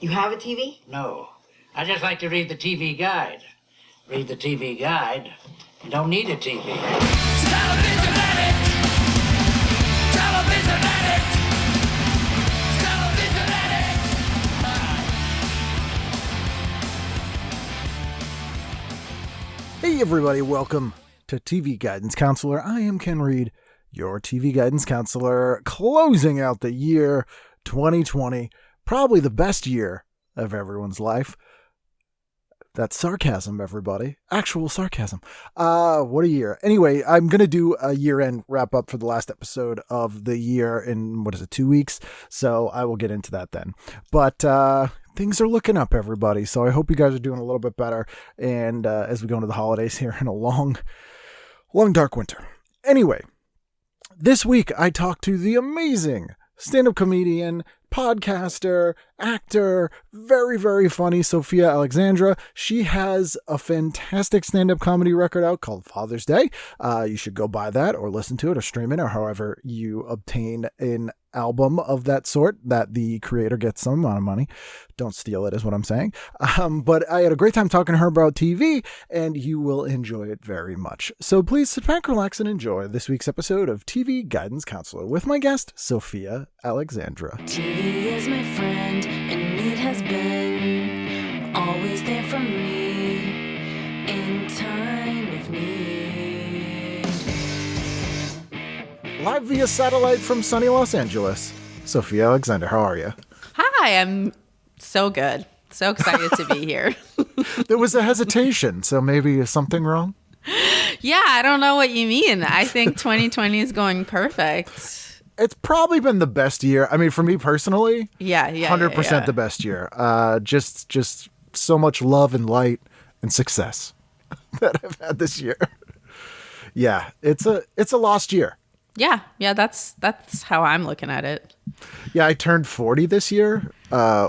You have a TV? No. I just like to read the TV guide. Read the TV guide. You don't need a TV. Television addict! Television addict! Television addict! Hey everybody, welcome to TV Guidance Counselor. I am Ken Reed, your TV Guidance Counselor, closing out the year 2020, probably the best year of everyone's life. That's sarcasm, everybody. Actual sarcasm. What a year. Anyway, I'm going to do a year-end wrap-up for the last episode of the year in, 2 weeks? So I will get into that then. But things are looking up, everybody. So I hope you guys are doing a little bit better. And as we go into the holidays here in a long, dark winter. Anyway, this week I talked to the amazing stand-up comedian, podcaster, actor, very, very funny Sofiya Alexandra. She has a fantastic stand-up comedy record out called Father's Day. You should go buy that or listen to it or stream it or however you obtain an album of that sort that the creator gets some amount of money. Don't steal it is what I'm saying. But I had a great time talking to her about TV and you will enjoy it very much. So please sit back, relax, and enjoy this week's episode of TV Guidance Counselor with my guest, Sofiya Alexandra. TV is my friend and it has been always there for me in time of need. Live via satellite from sunny Los Angeles, Sofiya Alexandra, how are you? Hi, I'm so good. So excited to be here. There was a hesitation, so maybe something wrong? Yeah, I don't know what you mean. I think 2020 is going perfect. It's probably been the best year. I mean, for me personally, 100% the best year. Just so much love and light and success that I've had this year. Yeah, it's a lost year. Yeah, that's how I'm looking at it. Yeah, I turned 40 this year,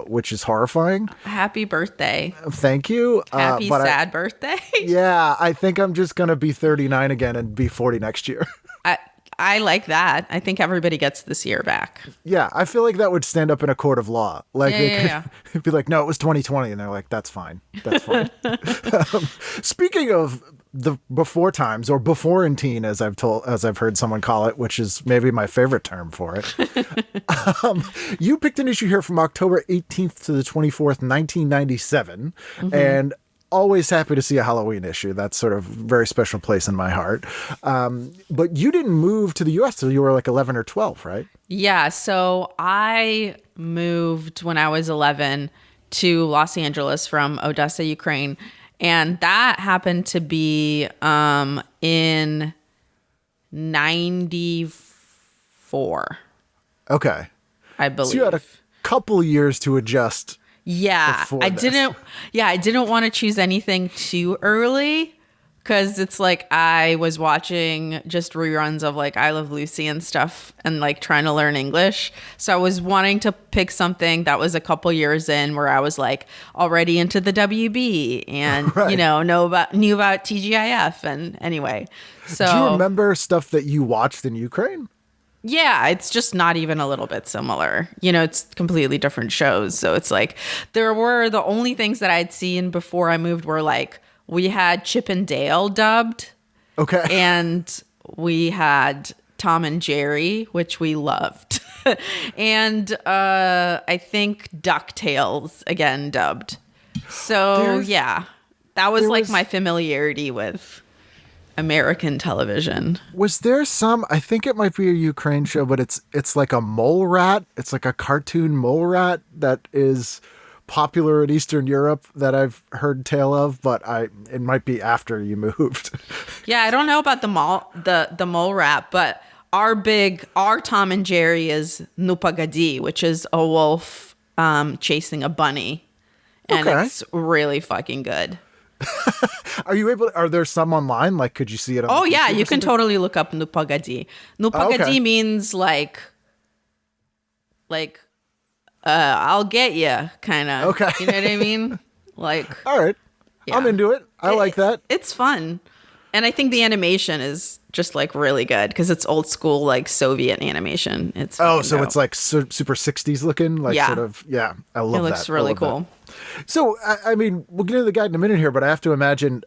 which is horrifying. Happy birthday. Thank you. Happy sad birthday. Yeah, I think I'm just going to be 39 again and be 40 next year. I like that. I think everybody gets this year back. Yeah, I feel like that would stand up in a court of law. Like Yeah. it'd be like, no, it was 2020, and they're like, that's fine. That's fine. Speaking of the before times, or before-in-teen, as I've heard someone call it, which is maybe my favorite term for it. You picked an issue here from October 18th to the 24th, 1997, and always happy to see a Halloween issue. That's sort of a very special place in my heart. But you didn't move to the U.S. till you were like 11 or 12, right? Yeah, so I moved when I was 11 to Los Angeles from Odessa, Ukraine. And that happened to be in 94. Okay. I believe. So you had a couple years to adjust. Yeah, I didn't want to choose anything too early because it's like I was watching just reruns of like I Love Lucy and stuff and like trying to learn English. So I was wanting to pick something that was a couple years in where I was like already into the WB and right. knew about TGIF and anyway. So do you remember stuff that you watched in Ukraine? Yeah, it's just not even a little bit similar. It's completely different shows. So it's like there were the only things that I'd seen before I moved were like we had Chip and Dale dubbed. Okay. And we had Tom and Jerry, which we loved. And I think DuckTales again dubbed. So that was like my familiarity with American television. Was there some, I think it might be a Ukraine show, but it's like a mole rat. It's like a cartoon mole rat that is popular in Eastern Europe that I've heard tale of, but it might be after you moved. Yeah, I don't know about the mole rat, but our Tom and Jerry is Nu Pagadi, which is a wolf chasing a bunny. And it's really fucking good. Are there some online? Like, could you see it on Oh, yeah, you can totally look up Nu Pagadi. Nu Pagadi means like I'll get you, kind of. Okay. You know what I mean? Like, all right. Yeah. I'm into it. I like that. It's fun. And I think the animation is just like really good because it's old school like Soviet animation. It's so dope. it's like super 60s looking, like Yeah. sort of. Yeah, I love that. It looks really cool. So, I mean, we'll get into the guide in a minute here, but I have to imagine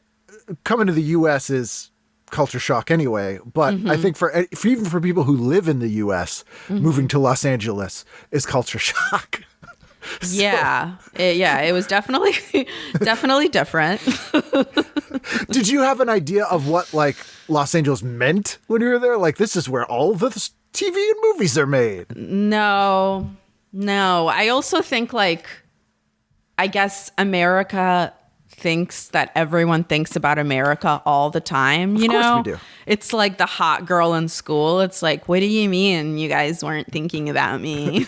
coming to the U.S. is culture shock anyway. But I think for even for people who live in the U.S., moving to Los Angeles is culture shock. Yeah. It was definitely different. Did you have an idea of what like Los Angeles meant when you were there? Like, this is where all the TV and movies are made. No. I also think like, I guess America thinks that everyone thinks about America all the time, you know? Of course we do. It's like the hot girl in school. It's like, what do you mean you guys weren't thinking about me?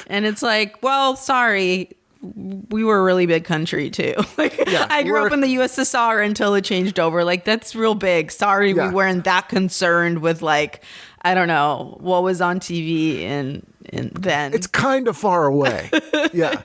And it's like, well, sorry. We were a really big country too. Like I grew up in the USSR until it changed over. Like that's real big. Sorry, we weren't that concerned with like, I don't know, what was on TV and then. It's kind of far away. Yeah.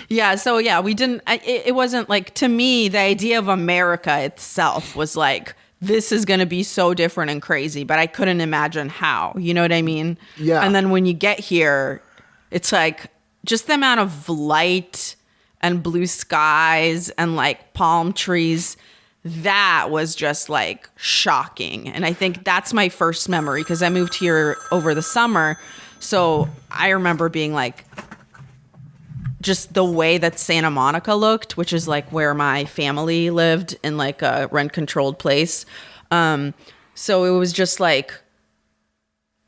Yeah. So yeah, we didn't, it wasn't like, to me, the idea of America itself was like, this is going to be so different and crazy, but I couldn't imagine how, you know what I mean? Yeah. And then when you get here, it's like just the amount of light and blue skies and like palm trees, that was just like shocking. And I think that's my first memory because I moved here over the summer. So I remember being like, just the way that Santa Monica looked, which is like where my family lived in like a rent controlled place. So it was just like,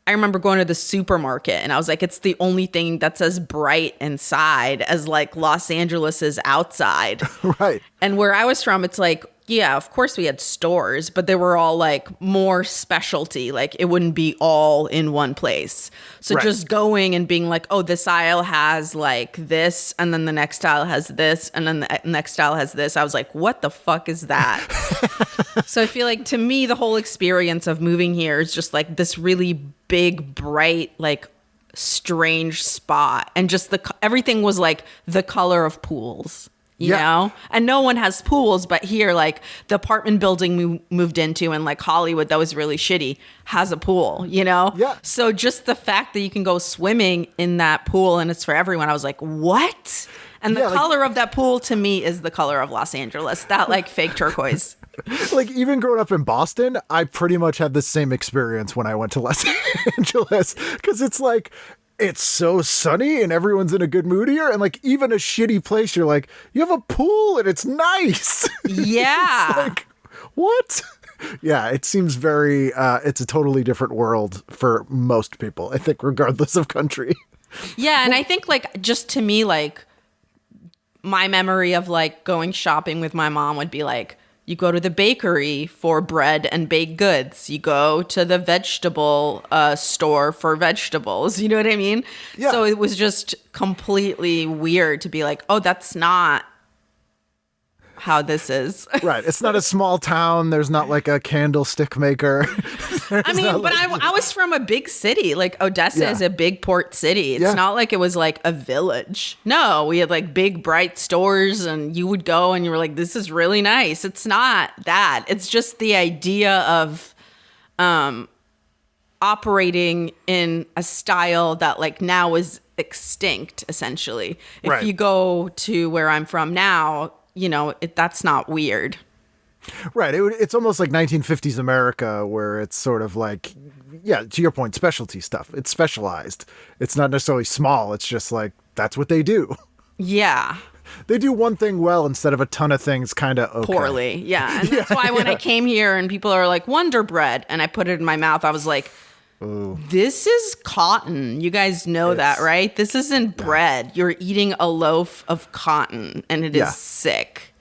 I remember going to the supermarket and I was like, it's the only thing that's as bright inside as like Los Angeles is outside. Right. And where I was from, it's like, yeah, of course we had stores, but they were all like more specialty. Like it wouldn't be all in one place. So just going and being like, oh, this aisle has like this, and then the next aisle has this, and then the next aisle has this. I was like, what the fuck is that? So I feel like to me, the whole experience of moving here is just like this really big, bright, like strange spot. And just everything was like the color of pools. You know, and no one has pools, but here, like the apartment building we moved into in like Hollywood that was really shitty has a pool, you know? Yeah. So just the fact that you can go swimming in that pool and it's for everyone, I was like, what? And the color of that pool to me is the color of Los Angeles, that like fake turquoise. Like even growing up in Boston, I pretty much had the same experience when I went to Los Angeles because it's like, it's so sunny and everyone's in a good mood here. And like even a shitty place, you're like, you have a pool and it's nice. Yeah. It's like, what? Yeah, it seems very, it's a totally different world for most people, I think, regardless of country. Yeah. And I think like just to me, like my memory of like going shopping with my mom would be like, you go to the bakery for bread and baked goods. You go to the vegetable store for vegetables. You know what I mean? Yeah. So it was just completely weird to be like, oh, that's not how this is. Right. It's not a small town. There's not like a candlestick maker. I mean, but I was from a big city. Like Odessa is a big port city. It's not like it was like a village. No, we had like big bright stores and you would go and you were like, this is really nice. It's not that. It's just the idea of operating in a style that like now is extinct, essentially. If you go to where I'm from now, you know, that's not weird. Right. It's almost like 1950s America where it's sort of like, yeah, to your point, specialty stuff. It's specialized. It's not necessarily small. It's just like, that's what they do. Yeah. They do one thing well instead of a ton of things kind of okay. Poorly. Yeah. And that's why when I came here and people are like, Wonder Bread, and I put it in my mouth, I was like, ooh. This is cotton. You guys know that, right? This isn't bread. You're eating a loaf of cotton and it is sick.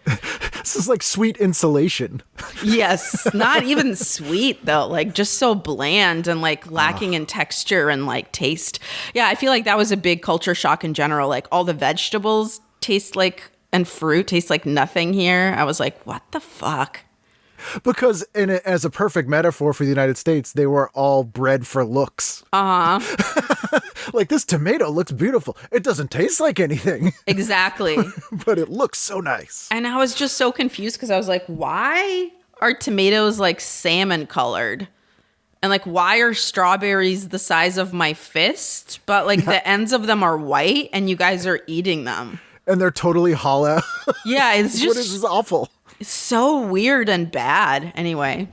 This is like sweet insulation. Yes. Not even sweet though. Like just so bland and like lacking in texture and like taste. Yeah. I feel like that was a big culture shock in general. Like all the vegetables taste like, and fruit tastes like nothing here. I was like, what the fuck? Because as a perfect metaphor for the United States, they were all bred for looks. Uh-huh. Like, this tomato looks beautiful. It doesn't taste like anything. Exactly. But it looks so nice. And I was just so confused because I was like, why are tomatoes like salmon colored? And like, why are strawberries the size of my fist? But like the ends of them are white and you guys are eating them. And they're totally hollow. Yeah, it's just what is this awful? It's so weird and bad. Anyway.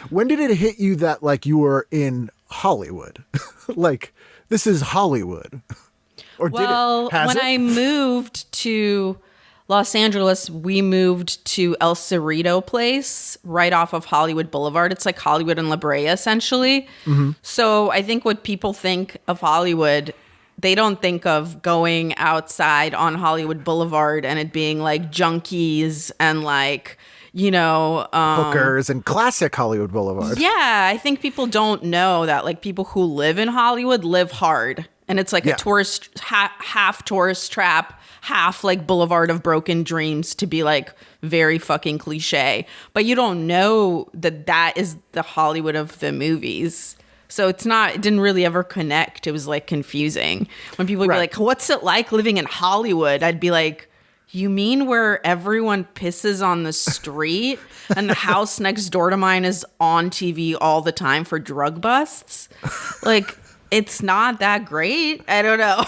When did it hit you that like you were in Hollywood? Like, this is Hollywood. Or well, did it? When I moved to Los Angeles, we moved to El Cerrito Place right off of Hollywood Boulevard. It's like Hollywood and La Brea, essentially. Mm-hmm. So I think what people think of Hollywood, they don't think of going outside on Hollywood Boulevard and it being like junkies and like, you know, hookers and classic Hollywood Boulevard. Yeah, I think people don't know that like people who live in Hollywood live hard. And it's like a tourist, half tourist trap, half like Boulevard of Broken Dreams, to be like very fucking cliche. But you don't know that that is the Hollywood of the movies. So it didn't really ever connect. It was like confusing. When people would be like, what's it like living in Hollywood? I'd be like, you mean where everyone pisses on the street and the house next door to mine is on TV all the time for drug busts? Like, it's not that great. I don't know.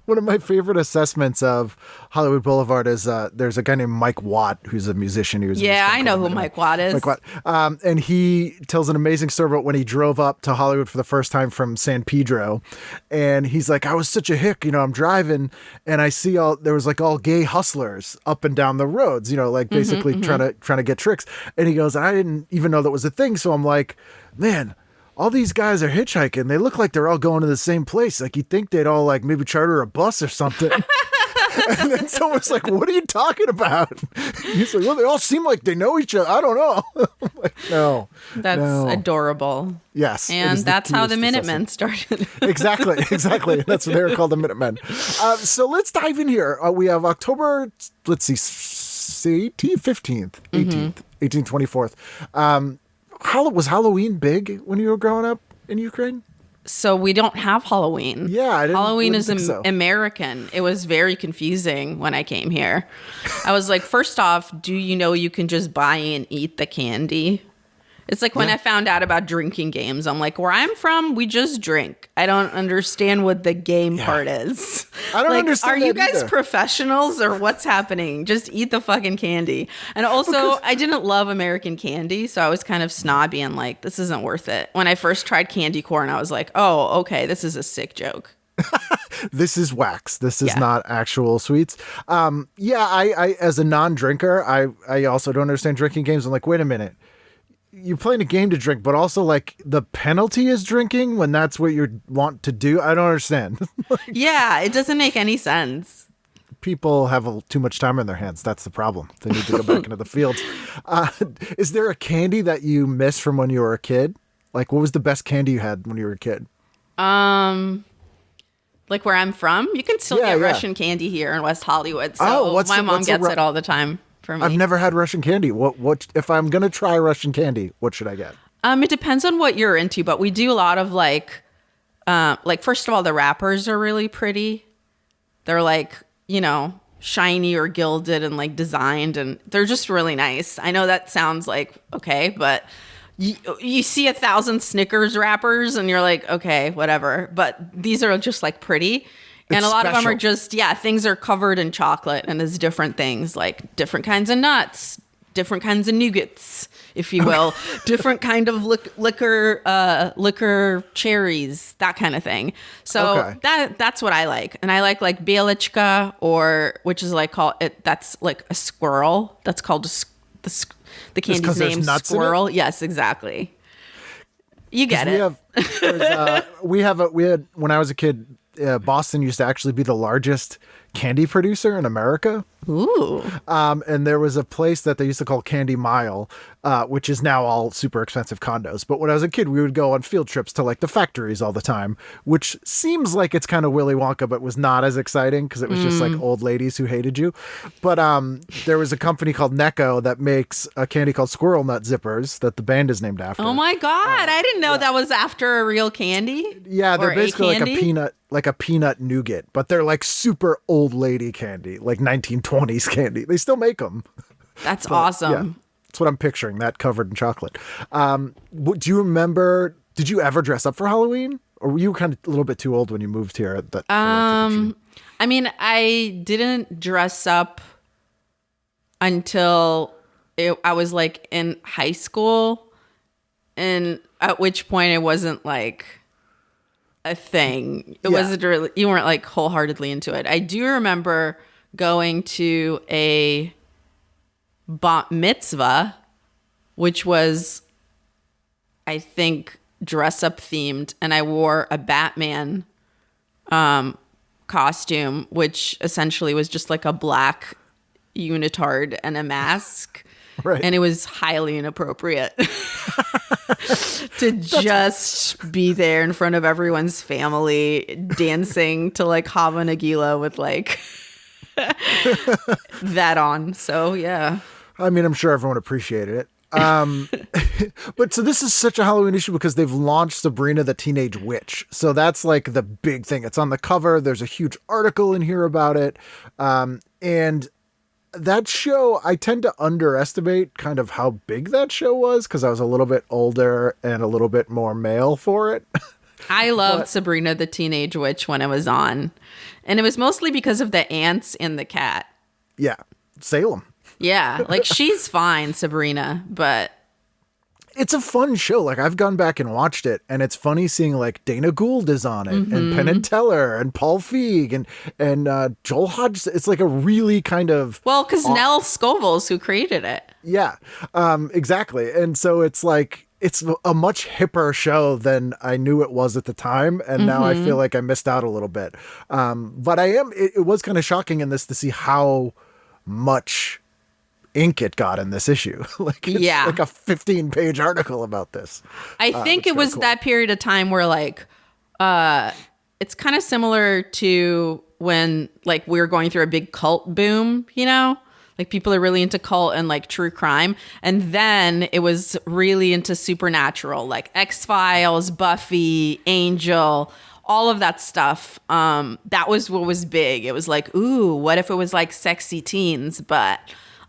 One of my favorite assessments of Hollywood Boulevard is there's a guy named Mike Watt who's a musician. I know who Mike Watt is. Mike Watt. And he tells an amazing story about when he drove up to Hollywood for the first time from San Pedro. And he's like, I was such a hick, you know, I'm driving and I see there was like all gay hustlers up and down the roads, you know, like basically trying to get tricks. And he goes, I didn't even know that was a thing. So I'm like, man, all these guys are hitchhiking. They look like they're all going to the same place. Like you'd think they'd all like maybe charter a bus or something. And then someone's like, what are you talking about? He's like, well, they all seem like they know each other. I don't know. I'm like, no. That's adorable. Yes. And that's how the Minutemen started. Exactly. That's what they were called, the Minutemen. So let's dive in here. We have October, let's see, 15th, 18th, 24th. Was Halloween big when you were growing up in Ukraine? So we don't have Halloween. Yeah, Halloween is American. It was very confusing when I came here. I was like, first off, do you know you can just buy and eat the candy? It's like when I found out about drinking games, I'm like, where I'm from, we just drink. I don't understand what the game part is. I don't understand. Are you guys professionals or what's happening? Just eat the fucking candy. And also, I didn't love American candy, so I was kind of snobby and like, this isn't worth it. When I first tried candy corn, I was like, oh, okay, this is a sick joke. This is wax. This is not actual sweets. I as a non-drinker, I also don't understand drinking games. I'm like, wait a minute. You're playing a game to drink, but also like the penalty is drinking when that's what you want to do. I don't understand. It doesn't make any sense. People have too much time on their hands. That's the problem. They need to go back into the fields. Is there a candy that you miss from when you were a kid? Like, what was the best candy you had when you were a kid? Like where I'm from, you can still get Russian candy here in West Hollywood. So my mom gets it all the time. For me. I've never had Russian candy. What if I'm gonna try Russian candy? What should I get? It depends on what you're into, but we do a lot of like first of all, the wrappers are really pretty. They're like, you know, shiny or gilded and like designed, and they're just really nice. I know that sounds like okay, but you see 1,000 Snickers wrappers and you're like, okay, whatever. But these are just like pretty. And a lot of them are just, things are covered in chocolate and there's different things like different kinds of nuts, different kinds of nougats, if you will, different kind of liquor cherries, that kind of thing. So that's what I like. And I like Bielichka which is like that's like a squirrel. That's called the candy's name, Squirrel. Yes, exactly. You get it. We had when I was a kid, Boston used to actually be the largest candy producer in America. Ooh. And there was a place that they used to call Candy Mile, which is now all super expensive condos. But when I was a kid, we would go on field trips to like the factories all the time, which seems like it's kind of Willy Wonka, but was not as exciting because it was just like old ladies who hated you. But there was a company called Necco that makes a candy called Squirrel Nut Zippers that the band is named after. Oh my God. I didn't know that was after a real candy. Yeah, they're basically like a peanut nougat, but they're like super old lady candy, like 1920s candy. They still make them. That's awesome. That's what I'm picturing, that covered in chocolate. Do you remember, did you ever dress up for Halloween? Or were you kind of a little bit too old when you moved here? I mean, I didn't dress up until I was like in high school, and at which point it wasn't like a thing. It wasn't really, you weren't like wholeheartedly into it. I do remember going to a bat mitzvah, which was, I think, dress up themed, and I wore a Batman costume, which essentially was just like a black unitard and a mask. Right. And it was highly inappropriate to just be there in front of everyone's family dancing to like Hava Nagila with like that on. So yeah. I mean, I'm sure everyone appreciated it. But so this is such a Halloween issue because they've launched Sabrina the Teenage Witch. So that's like the big thing. It's on the cover. There's a huge article in here about it. And that show, I tend to underestimate kind of how big that show was because I was a little bit older and a little bit more male for it. I loved Sabrina the Teenage Witch when it was on. And it was mostly because of the ants and the cat. Yeah. Salem. Yeah. Like she's fine, Sabrina, but it's a fun show. Like I've gone back and watched it, and it's funny seeing like Dana Gould is on it, and Penn and Teller, and Paul Feig, and Joel Hodgson. It's like a really kind of because Nell Scoville's who created it. Yeah, exactly. And so it's like it's a much hipper show than I knew it was at the time, and now I feel like I missed out a little bit. But it was kind of shocking in this to see how much ink it got in this issue. Like it's like a 15-page article about this. I think it was that period of time where like it's kind of similar to when like we were going through a big cult boom, you know? Like people are really into cult and like true crime. And then it was really into supernatural, like X-Files, Buffy, Angel, all of that stuff. That was what was big. It was like, ooh, what if it was like sexy teens, but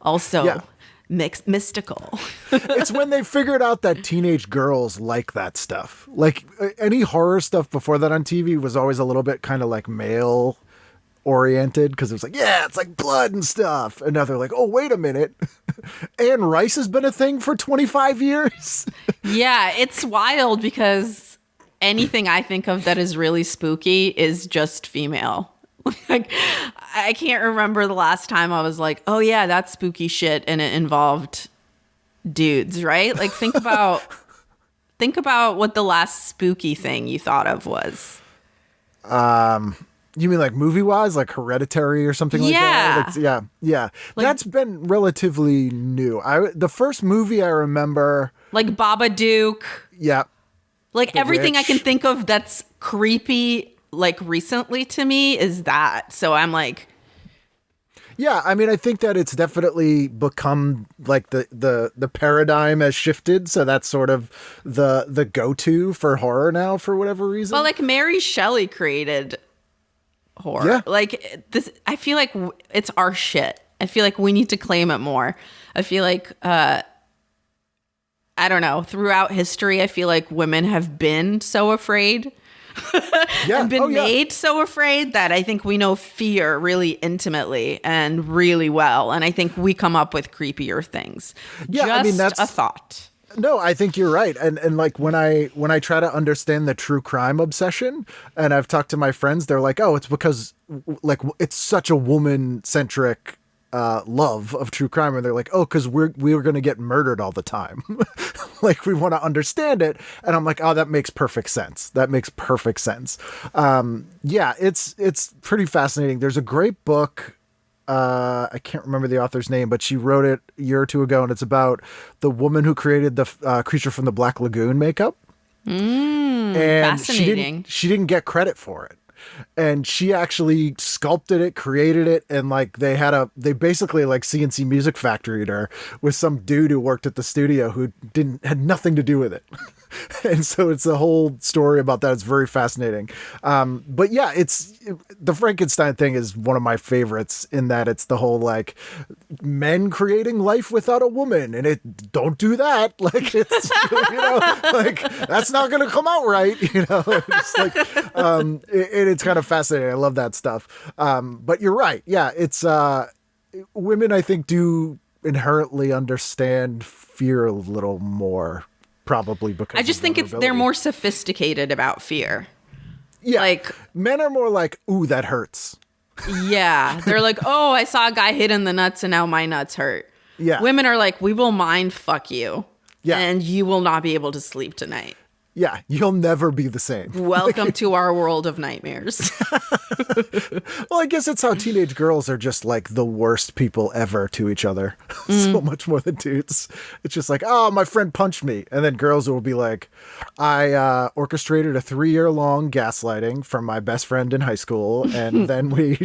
also mystical. It's when they figured out that teenage girls like that stuff. Like any horror stuff before that on TV was always a little bit kind of like male oriented because it was like, yeah, it's like blood and stuff. And now they're like, oh, wait a minute. Anne Rice has been a thing for 25 years. Yeah, it's wild because anything I think of that is really spooky is just female. Like, I can't remember the last time I was like, oh yeah, that's spooky shit, and it involved dudes, right? Like think about what the last spooky thing you thought of was. You mean like movie wise, like Hereditary or something like that? Yeah. Like, that's been relatively new. The first movie I remember, like Babadook. Yeah. Like The everything Witch. I can think of that's creepy like recently to me is that. So I'm like, yeah, I mean, I think that it's definitely become like the paradigm has shifted. So that's sort of the go-to for horror now for whatever reason. well, like Mary Shelley created horror. Yeah. Like this, I feel like it's our shit. I feel like we need to claim it more. I feel like, I don't know, throughout history, I feel like women have been so afraid. And been made so afraid that I think we know fear really intimately and really well. And I think we come up with creepier things. Yeah, Just I mean, that's a thought. No, I think you're right. And like when I try to understand the true crime obsession, and I've talked to my friends, they're like, oh, it's because like it's such a woman centric love of true crime. And they're like, oh, because we're going to get murdered all the time. Like we want to understand it. And I'm like, oh, that makes perfect sense. That makes perfect sense. Yeah, it's pretty fascinating. There's a great book. I can't remember the author's name, but she wrote it a year or two ago, and it's about the woman who created the Creature from the Black Lagoon makeup. And Fascinating. She didn't get credit for it. And she actually sculpted it, created it, and like they basically like CNC Music Factory'd her with some dude who worked at the studio who had nothing to do with it. And so it's a whole story about that. It's very fascinating. But yeah, the Frankenstein thing is one of my favorites in that it's the whole like men creating life without a woman, and don't do that. Like it's, like that's not going to come out right. It's like, it's kind of fascinating. I love that stuff. But you're right. Yeah. It's, women I think do inherently understand fear a little more. Probably because I just think they're more sophisticated about fear. Yeah. Like men are more like, ooh, that hurts. Yeah. They're like, oh, I saw a guy hit in the nuts and now my nuts hurt. Yeah. Women are like, we will mind fuck you. Yeah. And you will not be able to sleep tonight. Yeah, you'll never be the same. Welcome to our world of nightmares. Well, I guess it's how teenage girls are just like the worst people ever to each other. So much more than dudes. It's just like, oh, my friend punched me. And then girls will be like, I orchestrated a 3-year-long gaslighting from my best friend in high school. And then we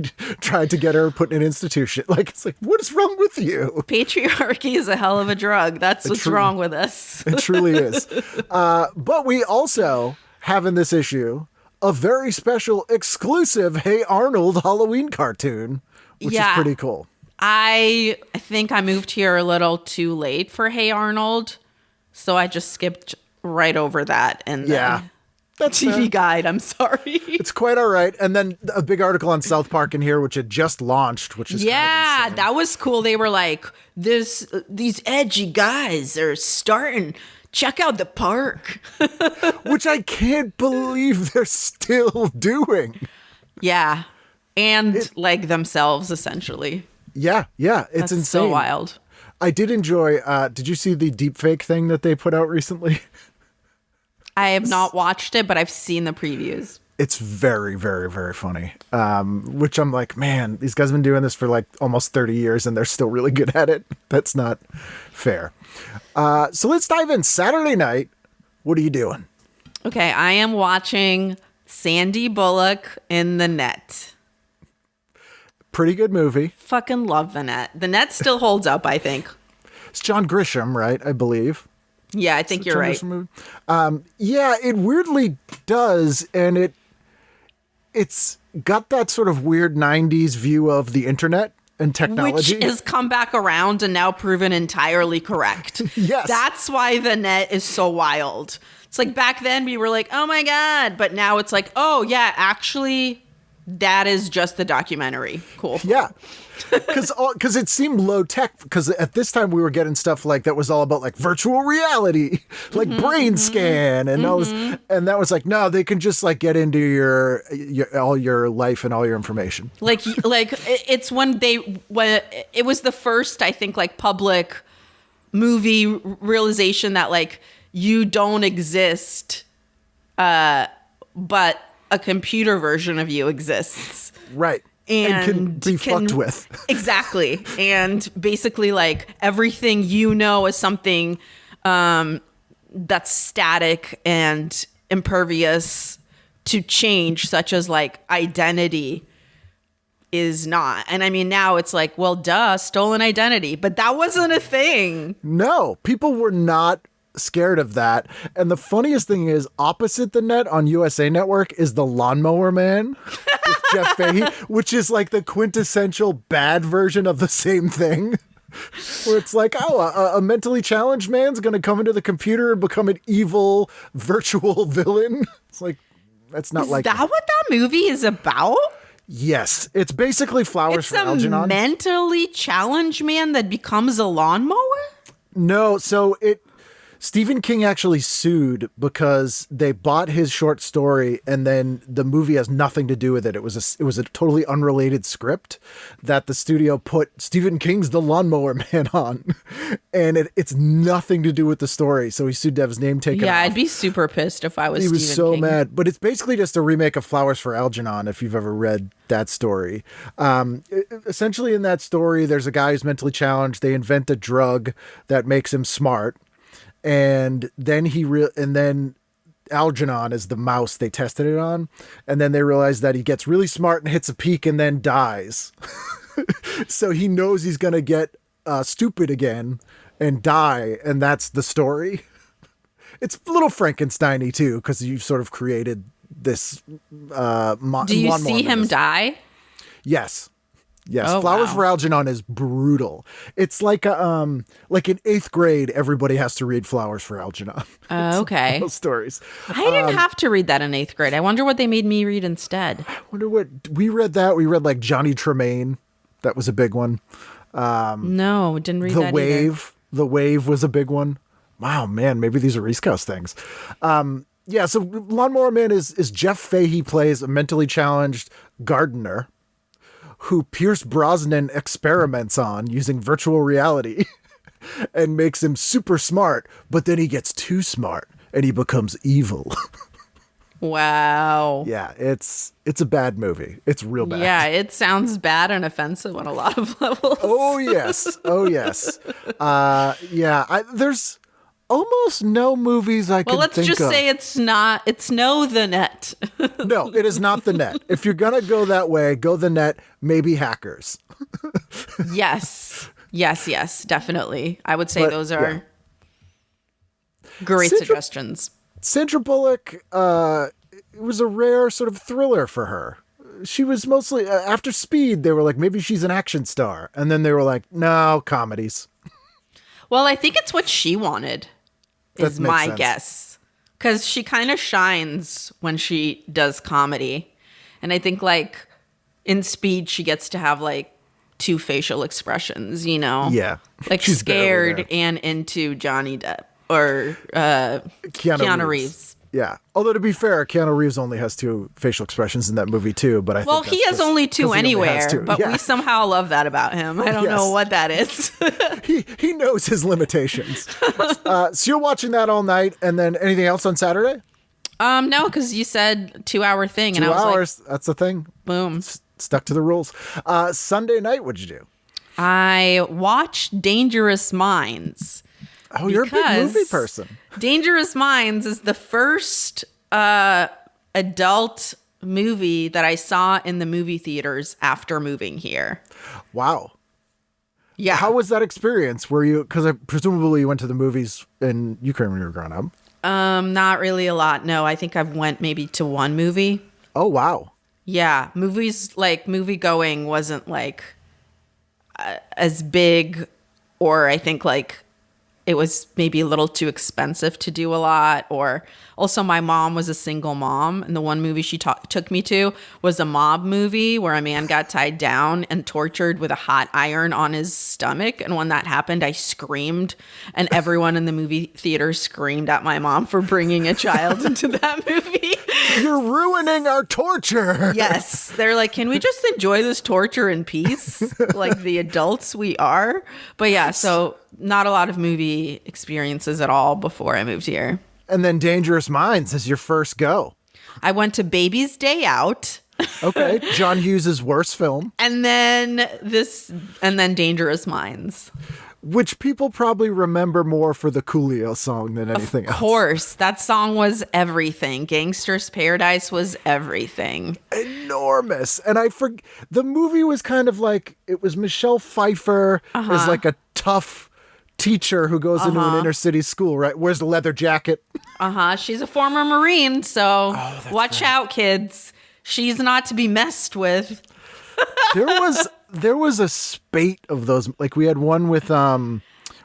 tried to get her put in an institution. Like, it's like, what is wrong with you? Patriarchy is a hell of a drug. That's what's wrong with us. It truly is. But we also have in this issue a very special exclusive Hey Arnold Halloween cartoon, which is pretty cool. I think I moved here a little too late for Hey Arnold, so I just skipped right over that. And that's TV fair. Guide, I'm sorry. It's quite all right. And then a big article on South Park in here, which had just launched, which is kind of insane. That was cool. They were like, these edgy guys are starting. Check out the park. Which I can't believe they're still doing. Yeah. And like themselves, essentially. Yeah. It's That's insane. so wild. I did enjoy, did you see the deepfake thing that they put out recently? I have not watched it, but I've seen the previews. It's very, very, very funny. Which I'm like, man, these guys have been doing this for like almost 30 years and they're still really good at it. That's not fair. So let's dive in. Saturday night, what are you doing? Okay, I am watching Sandy Bullock in The Net. Pretty good movie. Fucking love The Net. The Net still holds up, I think. It's John Grisham, right? I believe. Yeah, I think you're right. Yeah, it weirdly does. And it's got that sort of weird 90s view of the internet and technology. Which has come back around and now proven entirely correct. Yes. That's why The Net is so wild. It's like back then we were like, oh my God. But now it's like, oh yeah, actually that is just the documentary. Cool. Yeah. Because it seemed low tech, because at this time we were getting stuff like that was all about like virtual reality, like brain scan and all this, and that was like, no, they can just like get into your all your life and all your information. Like it's when it was the first, I think, like public movie realization that like you don't exist, but a computer version of you exists. Right. And can be fucked with. Exactly. And basically like everything you know is something that's static and impervious to change, such as like identity is not. And I mean, now it's like, well, duh, stolen identity. But that wasn't a thing. No, people were not scared of that. And the funniest thing is, opposite The Net on USA Network is The Lawnmower Man with Jeff Fahey, which is like the quintessential bad version of the same thing. Where it's like, oh, a mentally challenged man's going to come into the computer and become an evil virtual villain. It's like, that's not like... Is that what that movie is about? Yes. It's basically Flowers for Algernon. It's a mentally challenged man that becomes a lawnmower? No, so Stephen King actually sued because they bought his short story and then the movie has nothing to do with it. It was a totally unrelated script that the studio put Stephen King's The Lawnmower Man on, and it's nothing to do with the story. So he sued to have his name taken off. Yeah, I'd be super pissed if I was He was Stephen so King. mad. But it's basically just a remake of Flowers for Algernon, if you've ever read that story. Essentially in that story, there's a guy who's mentally challenged. They invent a drug that makes him smart. And then then Algernon is the mouse they tested it on. And then they realize that he gets really smart and hits a peak and then dies. So he knows he's going to get stupid again and die. And that's the story. It's a little Frankenstein-y too, because you've sort of created this. Do you see him die? Yes. Oh, Flowers wow. for Algernon is brutal. It's like like in 8th grade, everybody has to read Flowers for Algernon. Okay. Those stories. I didn't have to read that in 8th grade. I wonder what they made me read instead. I wonder what we read. That we read like Johnny Tremaine. That was a big one. No, didn't read The that Wave. The Wave was a big one. Wow, man, maybe these are East Coast things. Yeah, so Lawnmower Man is Jeff Fahey plays a mentally challenged gardener who Pierce Brosnan experiments on using virtual reality and makes him super smart, but then he gets too smart and he becomes evil. Wow. Yeah, it's a bad movie. It's real bad. Yeah, it sounds bad and offensive on a lot of levels. Oh, yes. There's almost no movies I can Well, let's think just of. say it's no The Net. No, it is not The Net. If you're going to go that way, go The Net, maybe Hackers. Yes, definitely. I would say But, those are great Sandra- suggestions. Sandra Bullock, it was a rare sort of thriller for her. She was mostly, after Speed, they were like, maybe she's an action star. And then they were like, no, comedies. Well, I think it's what she wanted, That is makes my sense. guess. Because she kind of shines when she does comedy. And I think, like, in Speed, she gets to have, like, 2 facial expressions, you know? Yeah. Like, She's barely scared there. and into Johnny Depp. Or Keanu Reeves. Yeah. Although, to be fair, Keanu Reeves only has 2 facial expressions in that movie, too. But I Well, think he has only 2 anywhere, but Yeah. we somehow love that about him. I don't Yes. know what that is. he knows his limitations. So you're watching that all night, and then anything else on Saturday? No, because you said 2-hour thing, and 2 I was hours. That's the thing. like, boom. Stuck to the rules. Sunday night, what'd you do? I watched Dangerous Minds. Oh, you're a big Because movie person. Dangerous Minds is the first adult movie that I saw in the movie theaters after moving here. Wow. Yeah. How was that experience? Were you, because presumably you went to the movies in Ukraine when you were growing up. Not really a lot. No, I think I've went maybe to 1 movie. Oh, wow. Yeah, movies, like, movie going wasn't like as big, or I think like it was maybe a little too expensive to do a lot. Or also my mom was a single mom, and the one movie she took me to was a mob movie where a man got tied down and tortured with a hot iron on his stomach. And when that happened, I screamed, and everyone in the movie theater screamed at my mom for bringing a child into that movie. You're ruining our torture. Yes. They're like, can we just enjoy this torture in peace? Like the adults we are. But yeah, so not a lot of movie experiences at all before I moved here. And then Dangerous Minds is your first go. I went to Baby's Day Out. Okay. John Hughes' worst film, And then Dangerous Minds. which people probably remember more for the Coolio song than anything Of else. course, that song was everything. Gangster's Paradise was everything. Enormous. And the movie was kind of like, it was Michelle Pfeiffer as like a tough teacher who goes into an inner city school, right? Wears the leather jacket. She's a former Marine, so watch out, kids. She's not to be messed with. There was a spate of those. Like we had one with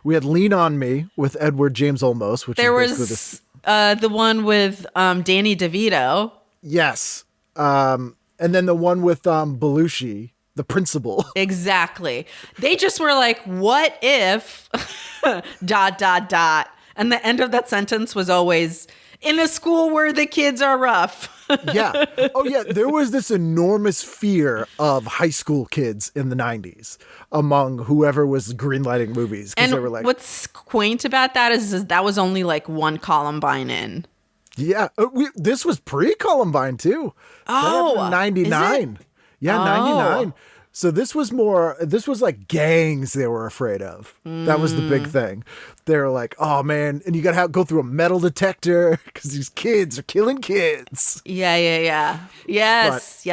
we had Lean on Me with Edward James Olmos, which There is basically was the one with Danny DeVito. yes. And then the one with Belushi, the principal. Exactly. They just were like, what if ... And the end of that sentence was always, in a school where the kids are rough. Yeah. Oh, yeah. There was this enormous fear of high school kids in the 90s among whoever was greenlighting movies. Because And they were like, what's quaint about that is that was only like 1 Columbine in. yeah. This was pre-Columbine, too. Oh, 99. Yeah, Oh. 99. So this was like gangs they were afraid of. That was the big thing. They were like, oh, man. And you got to go through a metal detector because these kids are killing kids. Yeah. Yes.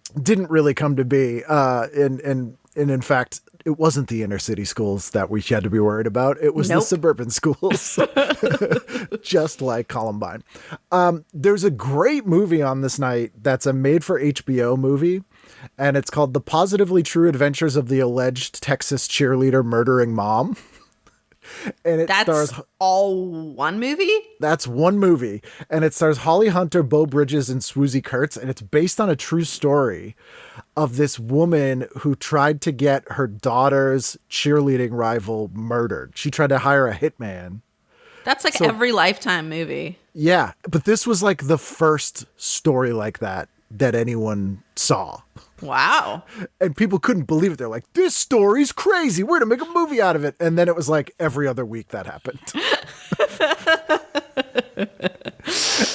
didn't really come to be. And in fact, it wasn't the inner city schools that we had to be worried about. It was the suburban schools, just like Columbine. There's a great movie on this night that's a made-for-HBO movie, and it's called The Positively True Adventures of the Alleged Texas Cheerleader Murdering Mom. And it stars all one movie? That's one movie. And it stars Holly Hunter, Beau Bridges, and Swoosie Kurtz. And it's based on a true story of this woman who tried to get her daughter's cheerleading rival murdered. She tried to hire a hitman. That's like every Lifetime movie. Yeah. But this was like the first story like that anyone saw. Wow. And people couldn't believe it. They're like, this story's crazy. We're going to make a movie out of it. And then it was like every other week that happened.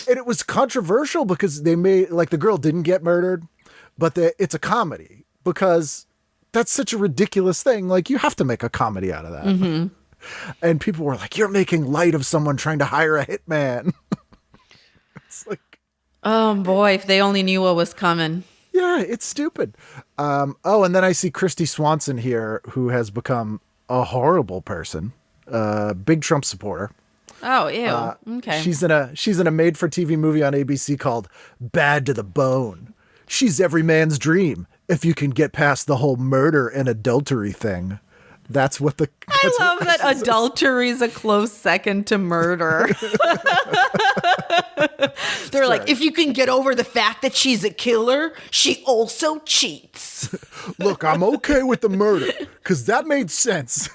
And it was controversial because they made, like, the girl didn't get murdered, but it's a comedy because that's such a ridiculous thing. Like, you have to make a comedy out of that. Mm-hmm. And people were like, you're making light of someone trying to hire a hitman. It's like, oh boy, if they only knew what was coming. Yeah, it's stupid. And then I see Christy Swanson here, who has become a horrible person, big Trump supporter. Oh, ew. Okay. She's in a made-for-TV movie on ABC called Bad to the Bone. She's every man's dream if you can get past the whole murder and adultery thing. That's what the. I love that adultery is a close second to murder. They're like, if you can get over the fact that she's a killer, she also cheats. Look, I'm okay with the murder because that made sense.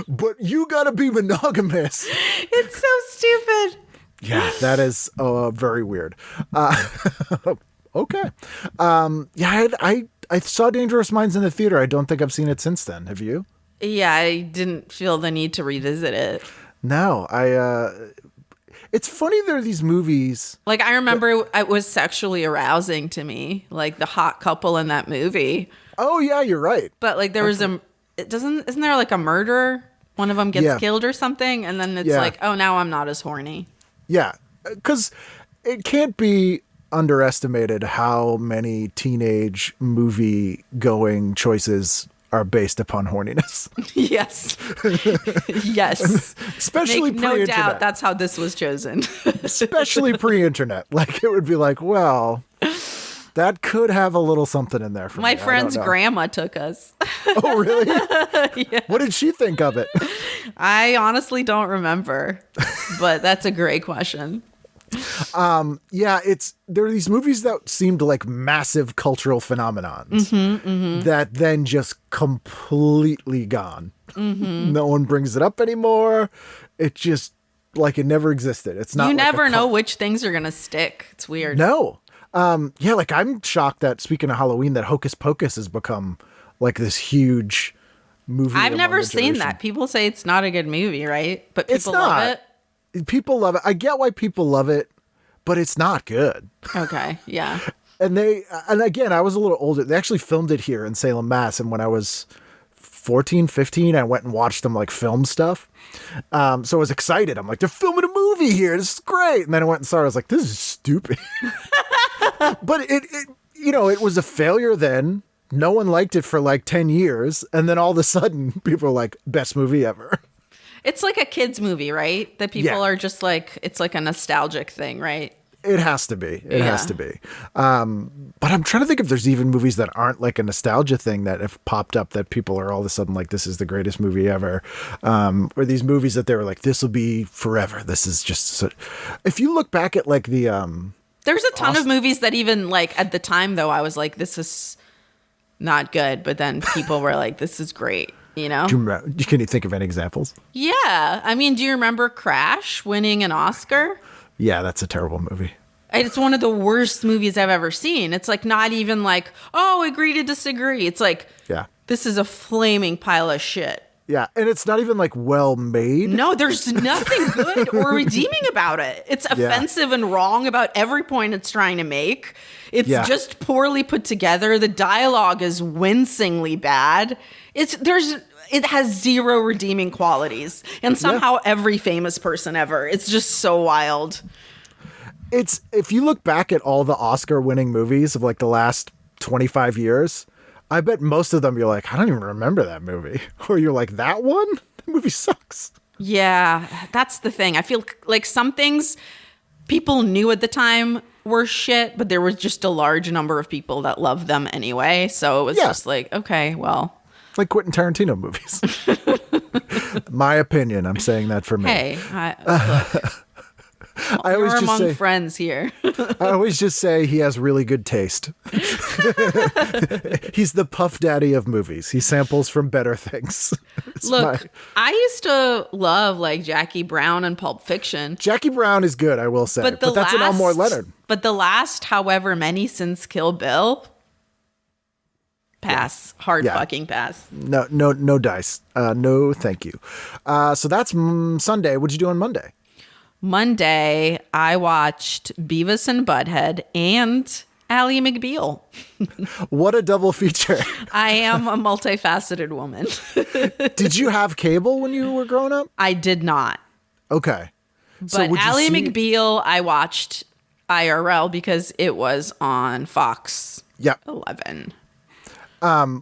But you gotta be monogamous. It's so stupid. Yeah, that is very weird. Okay. I saw Dangerous Minds in the theater. I don't think I've seen it since then. Have you? Yeah, I didn't feel the need to revisit it. No, it's funny there are these movies. Like, I remember it was sexually arousing to me, like the hot couple in that movie. Oh yeah, you're right. But like there was isn't there like a murder? One of them gets killed or something, and then it's like, oh, now I'm not as horny. Yeah, because it can't be underestimated how many teenage movie going choices are based upon horniness. Yes. Yes. Especially Make pre-internet. no doubt that's how this was chosen. Especially pre-internet. Like, it would be like, well, that could have a little something in there for My me. friend's grandma took us. Oh, really? Yeah. What did she think of it? I honestly don't remember, but that's a great question. Yeah, there are these movies that seemed like massive cultural phenomenons that then just completely gone. Mm-hmm. No one brings it up anymore. It just, like, it never existed. It's not. You like never know which things are gonna stick. It's weird. No. Yeah, like, I'm shocked that, speaking of Halloween, that Hocus Pocus has become like this huge movie. I've never among the seen generation. that. People say it's not a good movie, right? But It's people love not. it. People love it. I get why people love it, but it's not good. Okay, yeah. And again, I was a little older. They actually filmed it here in Salem, Mass. And when I was 14, 15, I went and watched them like film stuff. So I was excited. I'm like, they're filming a movie here. This is great. And then I went and saw it. I was like, this is stupid. But it was a failure then. No one liked it for like 10 years. And then all of a sudden people are like, best movie ever. It's like a kid's movie, right? That people are just like, it's like a nostalgic thing, right? It has to be. It has to be. But I'm trying to think if there's even movies that aren't like a nostalgia thing that have popped up that people are all of a sudden like, this is the greatest movie ever. Or these movies that they were like, this will be forever. This is just if you look back at like the there's a ton of movies that even like at the time though, I was like, this is not good. But then people were like, this is great. You know? Can you think of any examples? Yeah. I mean, do you remember Crash winning an Oscar? Yeah, that's a terrible movie. It's one of the worst movies I've ever seen. It's like not even like, oh, agree to disagree. It's like, this is a flaming pile of shit. Yeah, and it's not even like well made. No, there's nothing good or redeeming about it. It's offensive and wrong about every point it's trying to make. It's just poorly put together. The dialogue is wincingly bad. It has zero redeeming qualities. And somehow every famous person ever. It's just so wild. If you look back at all the Oscar winning movies of like the last 25 years, I bet most of them you're like, I don't even remember that movie. Or you're like, that one? That movie sucks. Yeah, that's the thing. I feel like some things people knew at the time were shit, but there was just a large number of people that loved them anyway. So it was just like, okay, well. Like Quentin Tarantino movies. My opinion. I'm saying that for me. Hey, look. I always We're just among say, friends here. I always just say he has really good taste. He's the Puff Daddy of movies. He samples from better things. Look, I used to love like Jackie Brown and Pulp Fiction. Jackie Brown is good, I will say. But that's an Elmore Leonard. But the last however many since Kill Bill, pass. Hard fucking pass. No dice. No, thank you. So that's Sunday. What'd you do on Monday? Monday, I watched Beavis and Butthead and Ally McBeal. What a double feature. I am a multifaceted woman. Did you have cable when you were growing up? I did not. Okay. But Ally McBeal, I watched IRL because it was on Fox 11.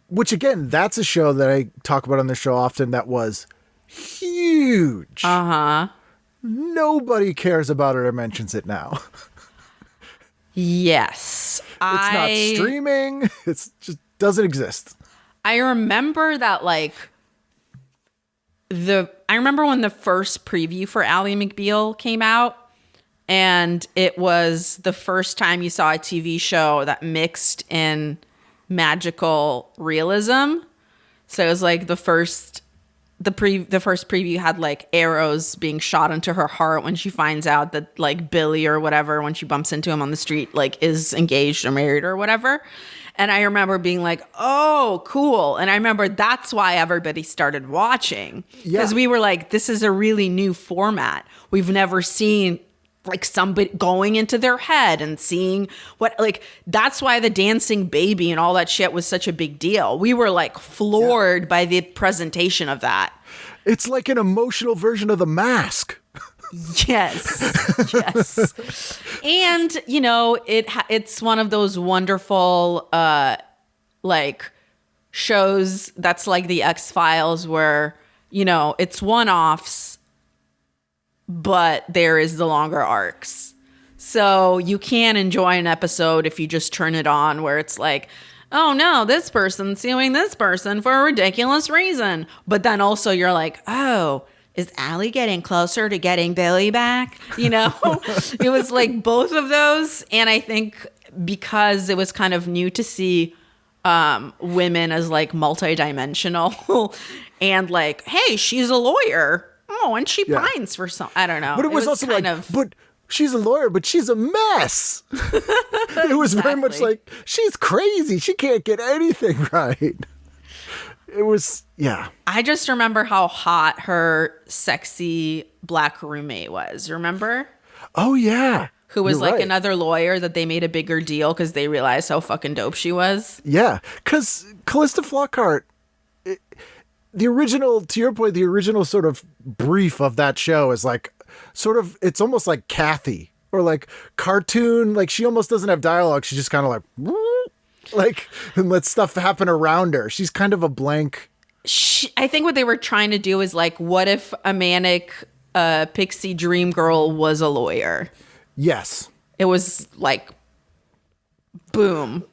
Which, again, that's a show that I talk about on the show often that was huge. Uh-huh. Nobody cares about it or mentions it now. Yes. It's not streaming. It's just doesn't exist. I remember that, like, I remember when the first preview for Ally McBeal came out, and it was the first time you saw a TV show that mixed in magical realism. So it was like the first preview had like arrows being shot into her heart when she finds out that like Billy or whatever, when she bumps into him on the street, like is engaged or married or whatever. And I remember being like, oh, cool. And I remember that's why everybody started watching. Because we were like, this is a really new format. We've never seen like somebody going into their head and seeing what, like, that's why the dancing baby and all that shit was such a big deal. We were like floored by the presentation of that. It's like an emotional version of The Mask. Yes. And, you know, it's one of those wonderful, like, shows that's like the X-Files where, you know, it's one-offs, but there is the longer arcs. So you can enjoy an episode if you just turn it on where it's like, oh no, this person's suing this person for a ridiculous reason. But then also you're like, oh, is Allie getting closer to getting Billy back? You know, it was like both of those. And I think because it was kind of new to see women as like multidimensional and like, hey, she's a lawyer. Oh, and she pines for some. I don't know. But it was also like, but she's a lawyer, but she's a mess. It was very much like, she's crazy. She can't get anything right. It was, I just remember how hot her sexy black roommate was. Remember? Oh, yeah. Who was like another lawyer that they made a bigger deal because they realized how fucking dope she was. Yeah. Because Callista Flockhart, the original, to your point, the original sort of brief of that show is like, sort of, it's almost like Kathy or like cartoon. Like she almost doesn't have dialogue. She's just kind of like, and let stuff happen around her. She's kind of a blank. I think what they were trying to do is like, what if a manic pixie dream girl was a lawyer? Yes. It was like, boom.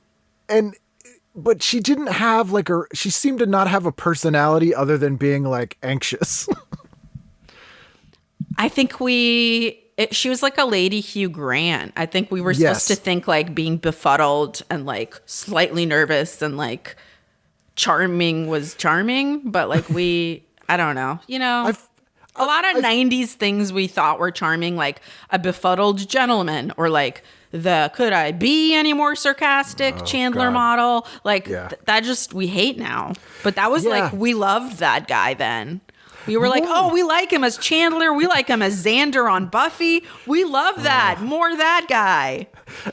But she didn't have like she seemed to not have a personality other than being like anxious. I think she was like a Lady Hugh Grant. I think we were supposed to think like being befuddled and like slightly nervous and like charming was charming. But like I don't know, you know, a lot of 90s things we thought were charming, like a befuddled gentleman or like could I be any more sarcastic Chandler model? Like that just, we hate now. But that was like, we loved that guy then. We were like, oh, we like him as Chandler. We like him as Xander on Buffy. We love that. More that guy.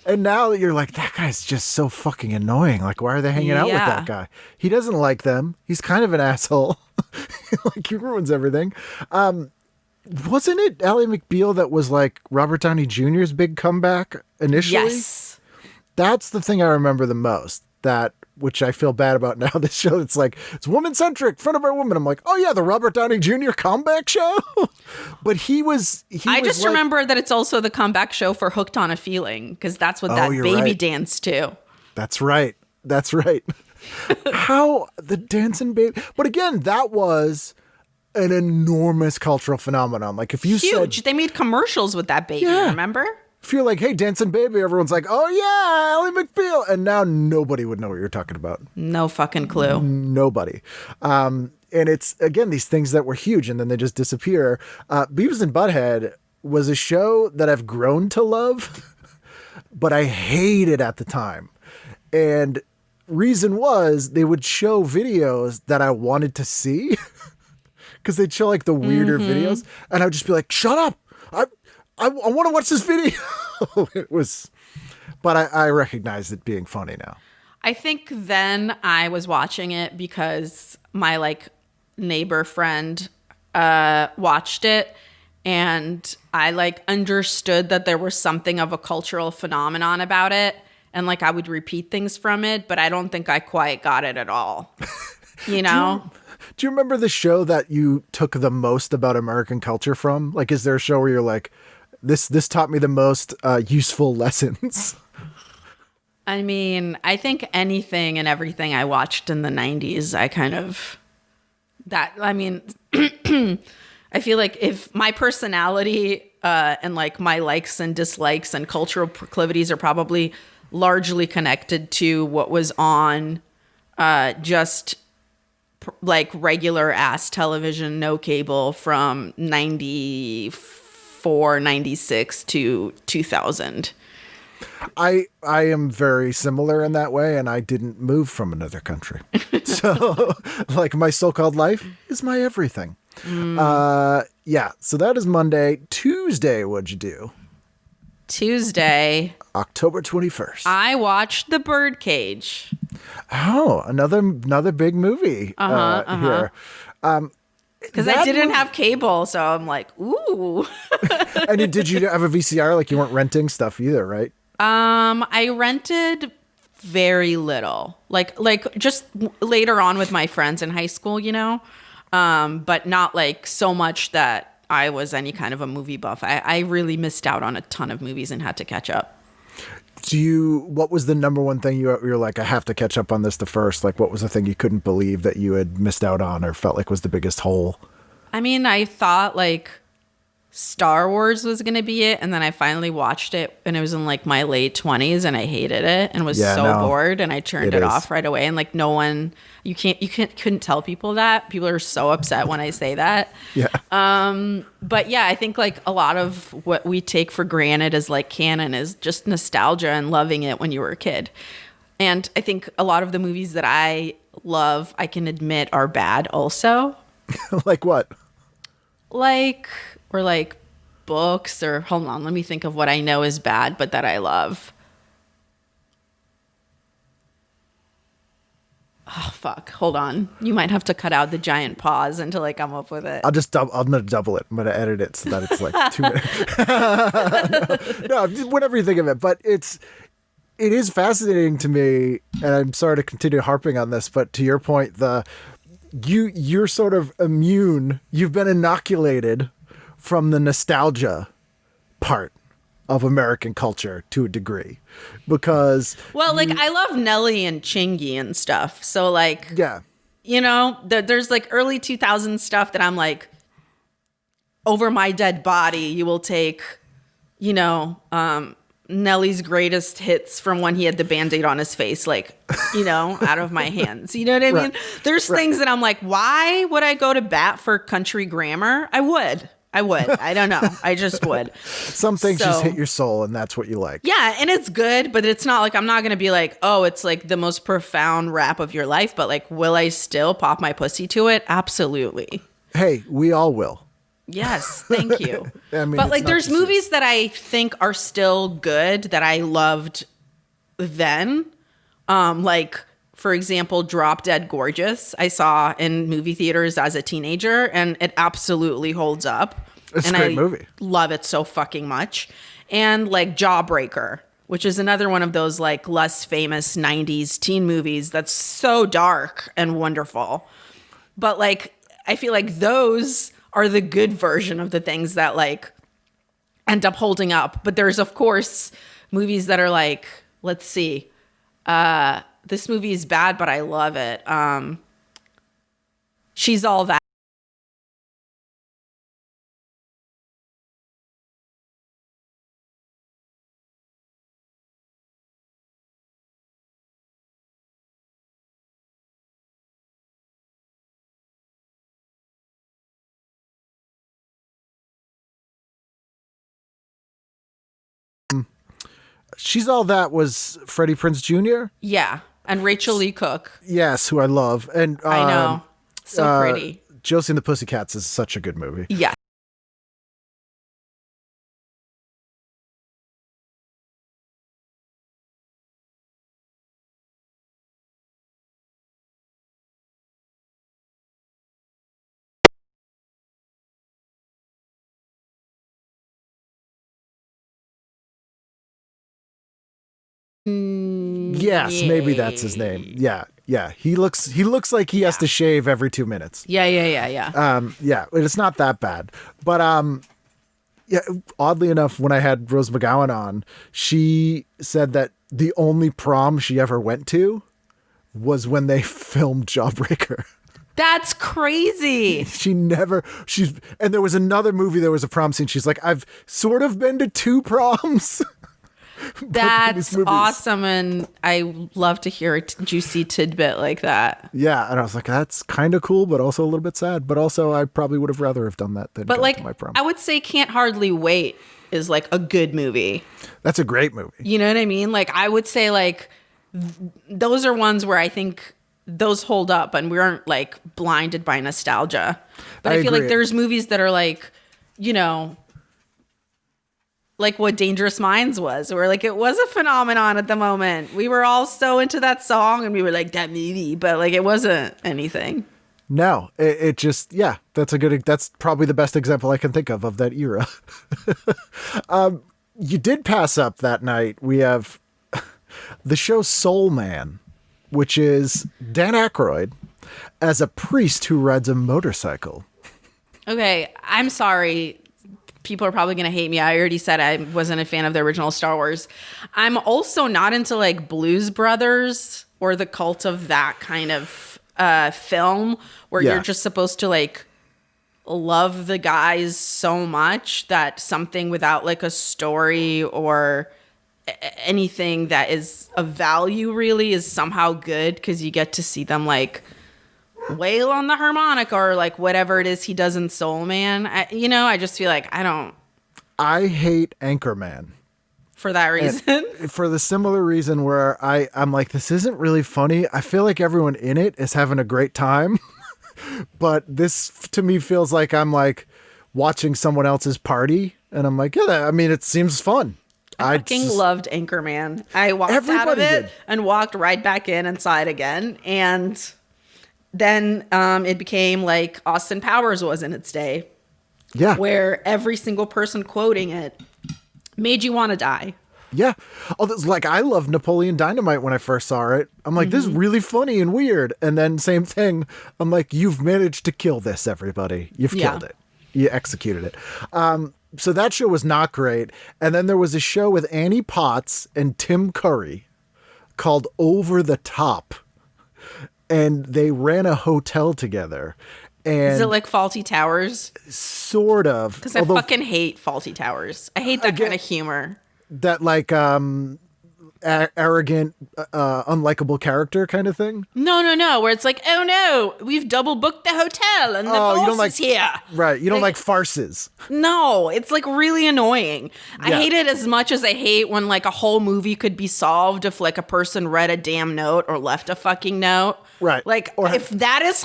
And now you're like, that guy's just so fucking annoying. Like, why are they hanging out with that guy? He doesn't like them. He's kind of an asshole. Like, he ruins everything. Wasn't it Ally McBeal that was like Robert Downey Jr.'s big comeback initially? Yes. That's the thing I remember the most. which I feel bad about now. This show, it's like, it's woman-centric, front of our woman. I'm like, oh yeah, the Robert Downey Jr. comeback show. But I just remember that it's also the comeback show for Hooked on a Feeling, because that's what that baby danced to. That's right. How the dancing baby. But again, that was an enormous cultural phenomenon. Like if you Huge. They made commercials with that baby, remember? If you're like, hey, dancing baby, everyone's like, oh yeah, Ally McBeal. And now nobody would know what you're talking about. No fucking clue. Nobody. And it's, again, these things that were huge and then they just disappear. Beavis and Butthead was a show that I've grown to love, but I hated at the time. And reason was they would show videos that I wanted to see because they'd show like the weirder videos. And I would just be like, shut up. I want to watch this video. It was, but I recognize it being funny now. I think then I was watching it because my like neighbor friend watched it, and I like understood that there was something of a cultural phenomenon about it, and like I would repeat things from it, but I don't think I quite got it at all. You know? Do you remember the show that you took the most about American culture from? Like, is there a show where you're like, this taught me the most useful lessons? I mean, I think anything and everything I watched in the 90s, I feel like if my personality and like my likes and dislikes and cultural proclivities are probably largely connected to what was on like regular ass television, no cable from 94, 96 to 2000. I am very similar in that way, and I didn't move from another country. So like my so-called life is my everything. Yeah, so that is Monday. Tuesday, what'd you do? Tuesday, October 21st. I watched The Birdcage. Oh, another big movie here. Because I didn't have cable, so I'm like, ooh. And did you have a VCR? Like you weren't renting stuff either, right? I rented very little, like just later on with my friends in high school, you know, but not like so much that I was any kind of a movie buff. I really missed out on a ton of movies and had to catch up. What was the number one thing you were like, I have to catch up on this the first? Like, what was the thing you couldn't believe that you had missed out on or felt like was the biggest hole? I mean, I thought like Star Wars was going to be it. And then I finally watched it and it was in like my late 20s and I hated it and was bored and I turned it off right away. And like no one, you couldn't tell people that. People are so upset when I say that. Yeah. But yeah, I think like a lot of what we take for granted as like canon is just nostalgia and loving it when you were a kid. And I think a lot of the movies that I love, I can admit are bad also. Like what? Like books or hold on, let me think of what I know is bad but that I love. Oh fuck, hold on. You might have to cut out the giant pause until I come up with it. I'm gonna double it. I'm gonna edit it so that it's like 2 minutes. No, whatever you think of it. But it is fascinating to me, and I'm sorry to continue harping on this, but to your point, you're sort of immune. You've been inoculated from the nostalgia part of American culture to a degree, because like I love Nelly and Chingy and stuff. So like, yeah, you know, there's like early 2000s stuff that I'm like, over my dead body, you will take, you know, Nelly's greatest hits from when he had the Band-Aid on his face, like, you know, out of my hands. You know what I mean? There's things that I'm like, why would I go to bat for country grammar? I would. I don't know. I just would. Some things just hit your soul and that's what you like. Yeah. And it's good, but it's not like, I'm not going to be like, oh, it's like the most profound rap of your life. But like, will I still pop my pussy to it? Absolutely. Hey, we all will. Yes. Thank you. I mean, but like, there's movies that I think are still good that I loved then. Like, for example, Drop Dead Gorgeous, I saw in movie theaters as a teenager, and it absolutely holds up. It's a great movie. Love it so fucking much. And like Jawbreaker, which is another one of those like less famous 90s teen movies that's so dark and wonderful. But like, I feel like those are the good version of the things that like end up holding up. But there's, of course, movies that are like, let's see, this movie is bad, but I love it. She's All That. She's All That was Freddie Prinze Jr.? Yeah. And Rachel Lee Cook. Yes, who I love. And I know. So pretty. Josie and the Pussycats is such a good movie. Yeah. Yes, maybe that's his name. Yeah. He looks like he has to shave every 2 minutes. Yeah. Yeah, it's not that bad. But yeah, oddly enough, when I had Rose McGowan on, she said that the only prom she ever went to was when they filmed Jawbreaker. That's crazy. And there was another movie, there was a prom scene. She's like, I've sort of been to 2 proms. That's awesome. And I love to hear a juicy tidbit like that. Yeah. And I was like, that's kind of cool, but also a little bit sad. But also I probably would have rather have done that than but go like, to my prom. I would say Can't Hardly Wait is like a good movie. That's a great movie. You know what I mean? Like, I would say like those are ones where I think those hold up and we aren't like blinded by nostalgia. But I feel agree. like there's movies that are like, you know, like what Dangerous Minds was, where like it was a phenomenon at the moment. We were all so into that song and we were like, that movie, but like it wasn't anything. No, it just, yeah, that's probably the best example I can think of that era. You did pass up that night. We have the show Soul Man, which is Dan Aykroyd as a priest who rides a motorcycle. Okay, I'm sorry. People are probably going to hate me. I already said I wasn't a fan of the original Star Wars. I'm also not into like Blues Brothers or the cult of that kind of film where you're just supposed to like love the guys so much that something without like a story or anything that is of value really is somehow good because you get to see them like wail on the harmonica or like whatever it is he does in Soul Man. I just feel like I hate Anchorman. For that reason. For the similar reason where I'm like, this isn't really funny. I feel like everyone in it is having a great time. But this to me feels like I'm like watching someone else's party. And I'm like, yeah, I mean, it seems fun. I fucking loved Anchorman. I walked out of it and walked right back in and saw it again. And then it became like Austin Powers was in its day. Yeah. Where every single person quoting it made you want to die. Yeah. Like I loved Napoleon Dynamite when I first saw it. I'm like, this is really funny and weird. And then same thing. I'm like, you've managed to kill this, everybody. You've killed it. You executed it. So that show was not great. And then there was a show with Annie Potts and Tim Curry called Over the Top. And they ran a hotel together. And is it like Fawlty Towers? Sort of. Because I fucking hate Fawlty Towers. I hate that kind of humor. That like arrogant, unlikable character kind of thing? No. Where it's like, oh no, we've double booked the hotel and the boss is here. Right. You don't like farces. No, it's like really annoying. I hate it as much as I hate when like a whole movie could be solved if like a person read a damn note or left a fucking note. Right. Like if that's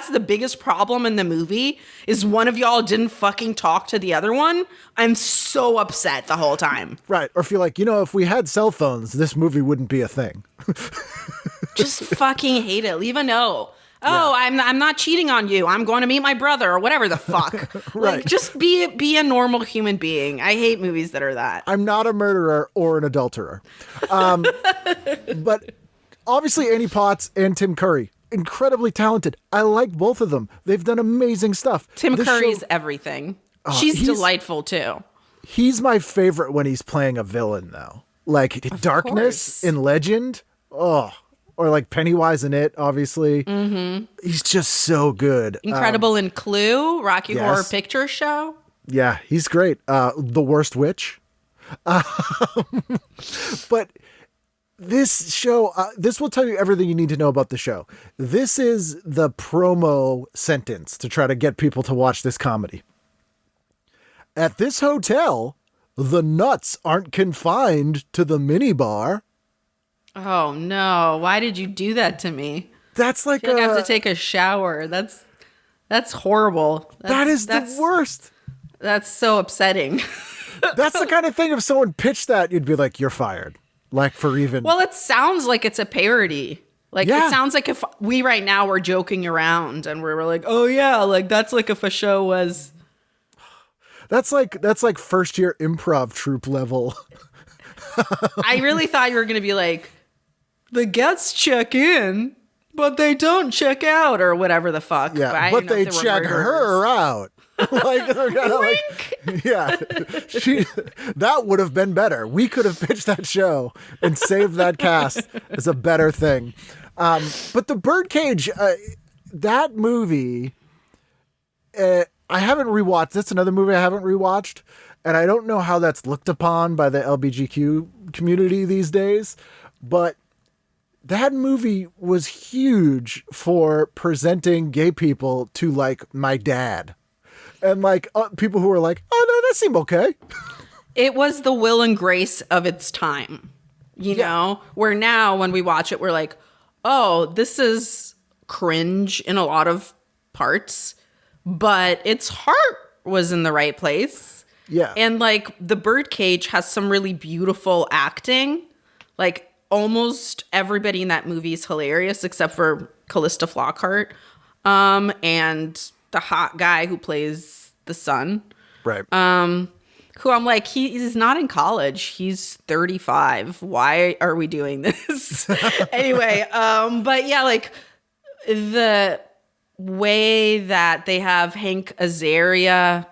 the biggest problem in the movie is one of y'all didn't fucking talk to the other one, I'm so upset the whole time. Right. Or feel like, if we had cell phones, this movie wouldn't be a thing. Just fucking hate it. Leave a note. Oh, I'm not cheating on you. I'm going to meet my brother or whatever the fuck. Right. Like, just be a normal human being. I hate movies that are that. I'm not a murderer or an adulterer. But obviously Annie Potts and Tim Curry, incredibly talented. I like both of them. They've done amazing stuff. Tim Curry's everything. She's delightful too. He's my favorite when he's playing a villain, though. Like Darkness in Legend. Oh, or like Pennywise in It, obviously. Mm-hmm. He's just so good. Incredible in Clue, Rocky Horror Picture Show. Yeah, he's great. The Worst Witch. But this show, this will tell you everything you need to know about the show. This is the promo sentence to try to get people to watch this comedy. At this hotel, the nuts aren't confined to the minibar. Oh no! Why did you do that to me? That's like I have to take a shower. That's horrible. That's the worst. That's so upsetting. That's the kind of thing if someone pitched that, you'd be like, you're fired. Like for even. Well, it sounds like it's a parody. Like it sounds like if we right now were joking around and we were like, oh yeah, like that's like if a show was. That's like first year improv troupe level. I really thought you were going to be like, the guests check in, but they don't check out or whatever the fuck. Yeah, but they check her out. Like they're kind of like, yeah, that would have been better. We could have pitched that show and saved that cast as a better thing. But the Birdcage, that movie, I haven't rewatched. That's another movie I haven't rewatched. And I don't know how that's looked upon by the LGBTQ community these days, but that movie was huge for presenting gay people to like my dad and like people who were like, oh no, that seemed okay. It was the will and grace of its time, you know, where now when we watch it, we're like, oh, this is cringe in a lot of parts, but its heart was in the right place. Yeah. And like the Birdcage has some really beautiful acting. Like almost everybody in that movie is hilarious except for Callista Flockhart. And the hot guy who plays the son. Right. Who I'm like, he's not in college. He's 35. Why are we doing this? Anyway, but yeah, like the way that they have Hank Azaria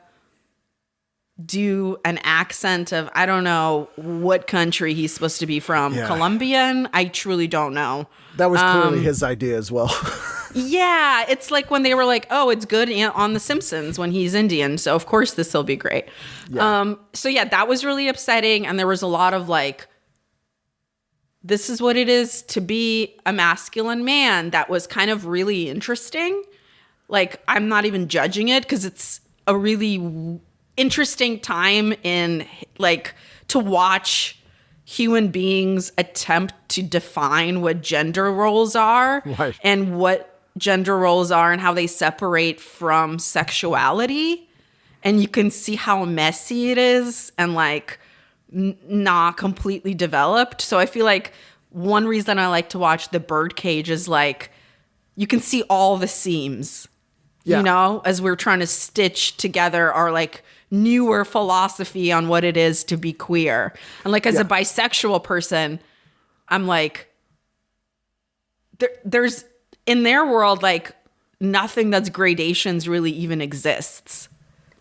do an accent of, I don't know what country he's supposed to be from. Yeah. Colombian? I truly don't know. That was clearly his idea as well. Yeah, it's like when they were like, oh, it's good on The Simpsons when he's Indian, so of course this will be great. Yeah. So yeah, that was really upsetting, and there was a lot of like, this is what it is to be a masculine man. That was kind of really interesting. Like, I'm not even judging it because it's a really interesting time in like to watch human beings attempt to define what gender roles are, right, and what gender roles are and how they separate from sexuality. And you can see how messy it is and like not completely developed. So I feel like one reason I like to watch The Birdcage is like you can see all the seams, you know, as we're trying to stitch together our like newer philosophy on what it is to be queer. And like as a bisexual person, I'm like, there's in their world like nothing that's gradations really even exists.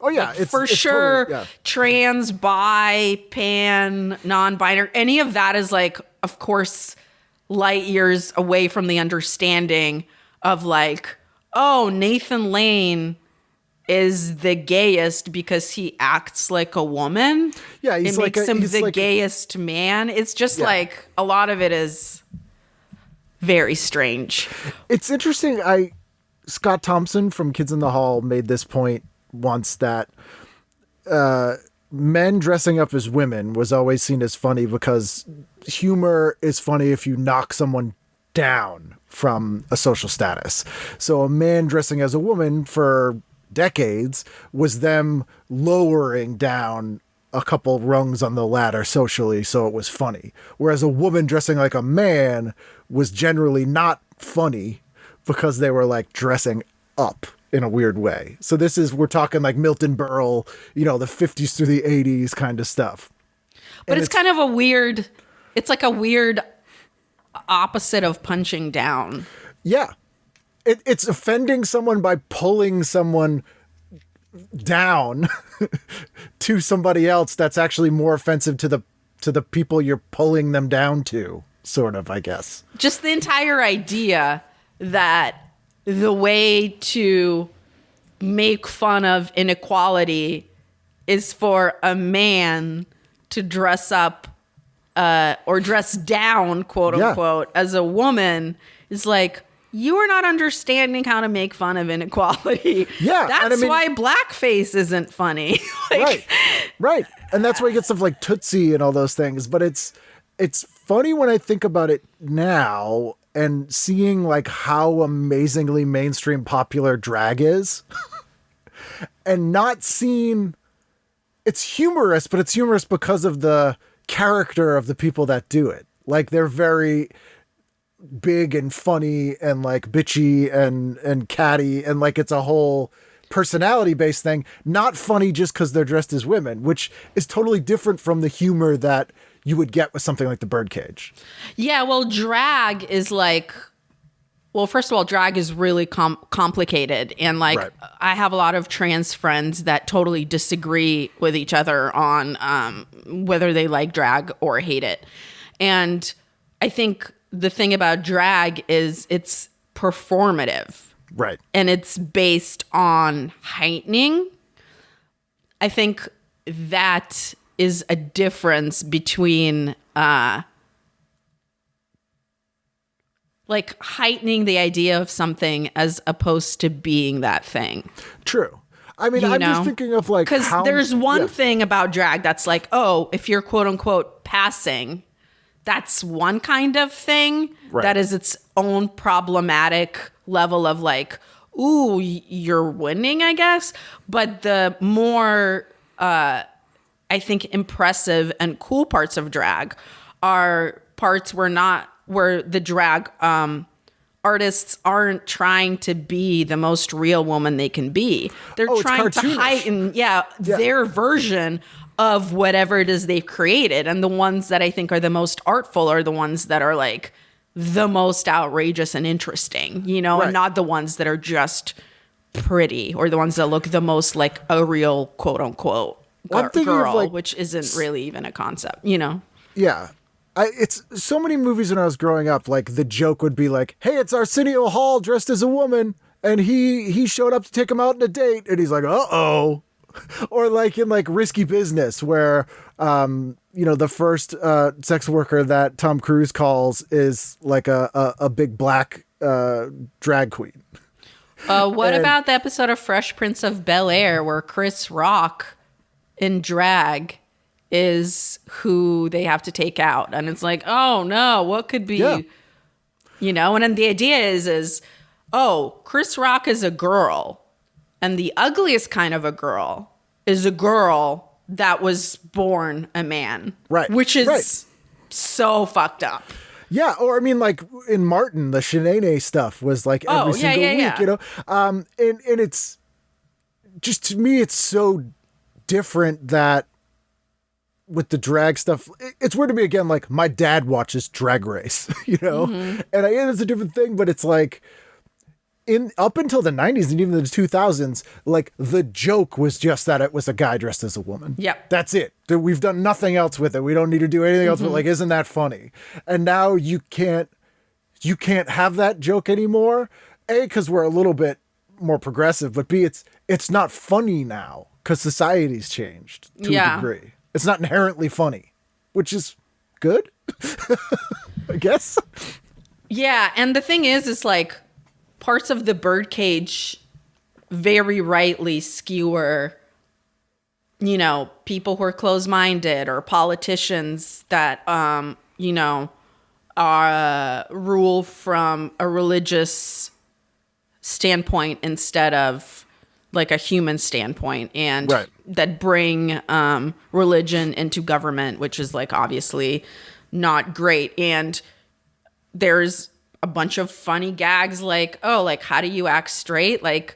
Oh yeah, like, it's sure totally, trans, bi, pan, non-binary, any of that is like, of course, light years away from the understanding of like, oh, Nathan Lane is the gayest because he acts like a woman. Yeah, it makes him the gayest man. It's just like a lot of it is very strange. It's interesting. Scott Thompson from Kids in the Hall made this point once that men dressing up as women was always seen as funny because humor is funny if you knock someone down from a social status. So a man dressing as a woman for decades was them lowering down a couple rungs on the ladder socially, so it was funny. Whereas a woman dressing like a man was generally not funny because they were like dressing up in a weird way. So we're talking like Milton Berle, the 50s through the 80s kind of stuff. But it's kind of it's like a weird opposite of punching down. Yeah. It's offending someone by pulling someone down to somebody else that's actually more offensive to the people you're pulling them down to, sort of, I guess. Just the entire idea that the way to make fun of inequality is for a man to dress up or dress down, quote unquote, as a woman is like, you are not understanding how to make fun of inequality. Yeah. That's why blackface isn't funny. Right. And that's why you get stuff like Tootsie and all those things. But it's funny when I think about it now and seeing like how amazingly mainstream popular drag is and not seeing it's humorous, but it's humorous because of the character of the people that do it. Like they're very big and funny and like bitchy and catty, and like it's a whole personality based thing, not funny just because they're dressed as women, which is totally different from the humor that you would get with something like the Birdcage. Yeah, well, drag is like, well, first of all, drag is really complicated. And like, right. I have a lot of trans friends that totally disagree with each other on whether they like drag or hate it. And I think the thing about drag is it's performative. Right. And it's based on heightening. I think that is a difference between like heightening the idea of something as opposed to being that thing. True. I mean, I'm just thinking of like, because there's one thing about drag that's like, oh, if you're quote unquote passing, that's one kind of thing that is its own problematic level of like, ooh, you're winning, I guess. But the more, I think, impressive and cool parts of drag are parts where the drag artists aren't trying to be the most real woman they can be. They're trying to heighten, their version of whatever it is they've created. And the ones that I think are the most artful are the ones that are like the most outrageous and interesting, and not the ones that are just pretty or the ones that look the most like a real quote unquote girl, which isn't really even a concept, Yeah. It's so many movies when I was growing up, like the joke would be like, hey, it's Arsenio Hall dressed as a woman. And he showed up to take him out on a date. And he's like, uh-oh. Or like in like Risky Business where, the first sex worker that Tom Cruise calls is like a big black drag queen. What about the episode of Fresh Prince of Bel-Air where Chris Rock in drag is who they have to take out? And it's like, oh no, what could be, and then the idea is, oh, Chris Rock is a girl. And the ugliest kind of a girl is a girl that was born a man. Right. Which is so fucked up. Yeah. Or I mean, like in Martin, the Shanae stuff was like every single week, and it's just, to me, it's so different that with the drag stuff, it's weird to me again, like my dad watches Drag Race, and it's a different thing, but it's like, up until the 90s and even the 2000s, like the joke was just that it was a guy dressed as a woman. Yep. That's it. We've done nothing else with it. We don't need to do anything else. But like, isn't that funny? And now you can't have that joke anymore. A, because we're a little bit more progressive, but B, it's not funny now because society's changed to a degree. It's not inherently funny, which is good, I guess. Yeah. And the thing is like, parts of the Birdcage very rightly skewer, people who are closed-minded or politicians that, rule from a religious standpoint instead of like a human standpoint, and that bring religion into government, which is like obviously not great. And there's a bunch of funny gags like, oh, like, how do you act straight? Like,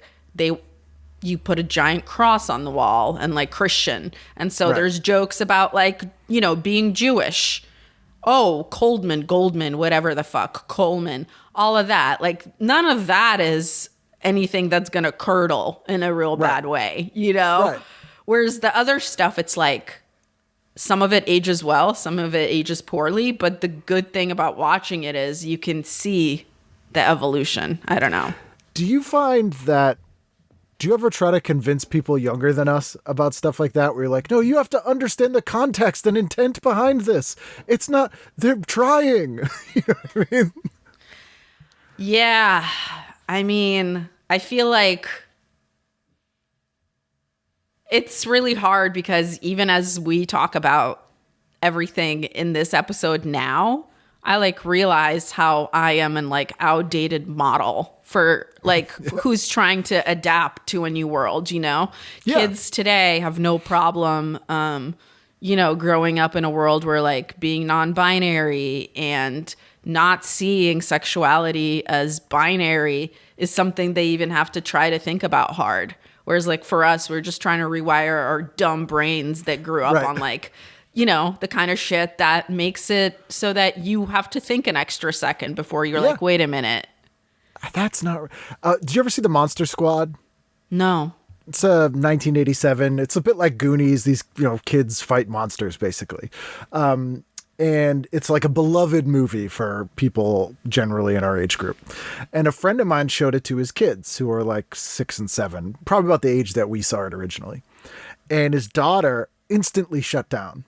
you put a giant cross on the wall and like Christian. And so there's jokes about like, you know, being Jewish. Oh, Goldman, whatever the fuck, Coleman, all of that. Like, none of that is anything that's going to curdle in a real bad way, you know? Right. Whereas the other stuff, it's like, some of it ages well, some of it ages poorly. But the good thing about watching it is you can see the evolution. I don't know. Do you find that, do you ever try to convince people younger than us about stuff like that? Where you're like, no, you have to understand the context and intent behind this. It's not, they're trying. You know what I mean? Yeah. I mean, I feel like it's really hard because even as we talk about everything in this episode now, I like realize how I am an like outdated model for like who's trying to adapt to a new world, you know? Yeah. Kids today have no problem, you know, growing up in a world where like being non-binary and not seeing sexuality as binary is something they even have to try to think about hard. Whereas like for us, we're just trying to rewire our dumb brains that grew up on like, you know, the kind of shit that makes it so that you have to think an extra second before you're like, wait a minute. That's not. Did you ever see the Monster Squad? No. It's 1987. It's a bit like Goonies. These, you know, kids fight monsters basically. And it's like a beloved movie for people generally in our age group. And a friend of mine showed it to his kids who are like 6 and 7, probably about the age that we saw it originally. And his daughter instantly shut down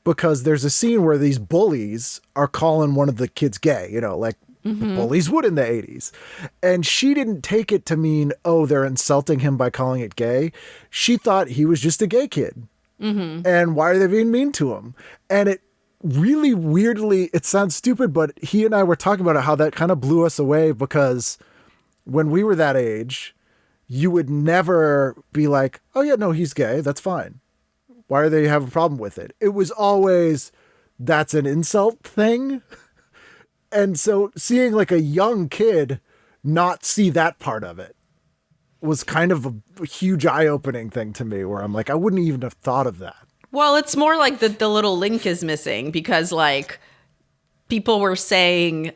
because there's a scene where these bullies are calling one of the kids gay, you know, like bullies would in the 80s. And she didn't take it to mean, oh, they're insulting him by calling it gay. She thought he was just a gay kid. And why are they being mean to him? And it really weirdly, it sounds stupid, but he and I were talking about it, how that kind of blew us away because when we were that age, you would never be like, oh yeah, no, he's gay. That's fine. Why are they having a problem with it? It was always, that's an insult thing. And so seeing like a young kid not see that part of it was kind of a huge eye-opening thing to me where I'm like, I wouldn't even have thought of that. Well, it's more like the little link is missing because like people were saying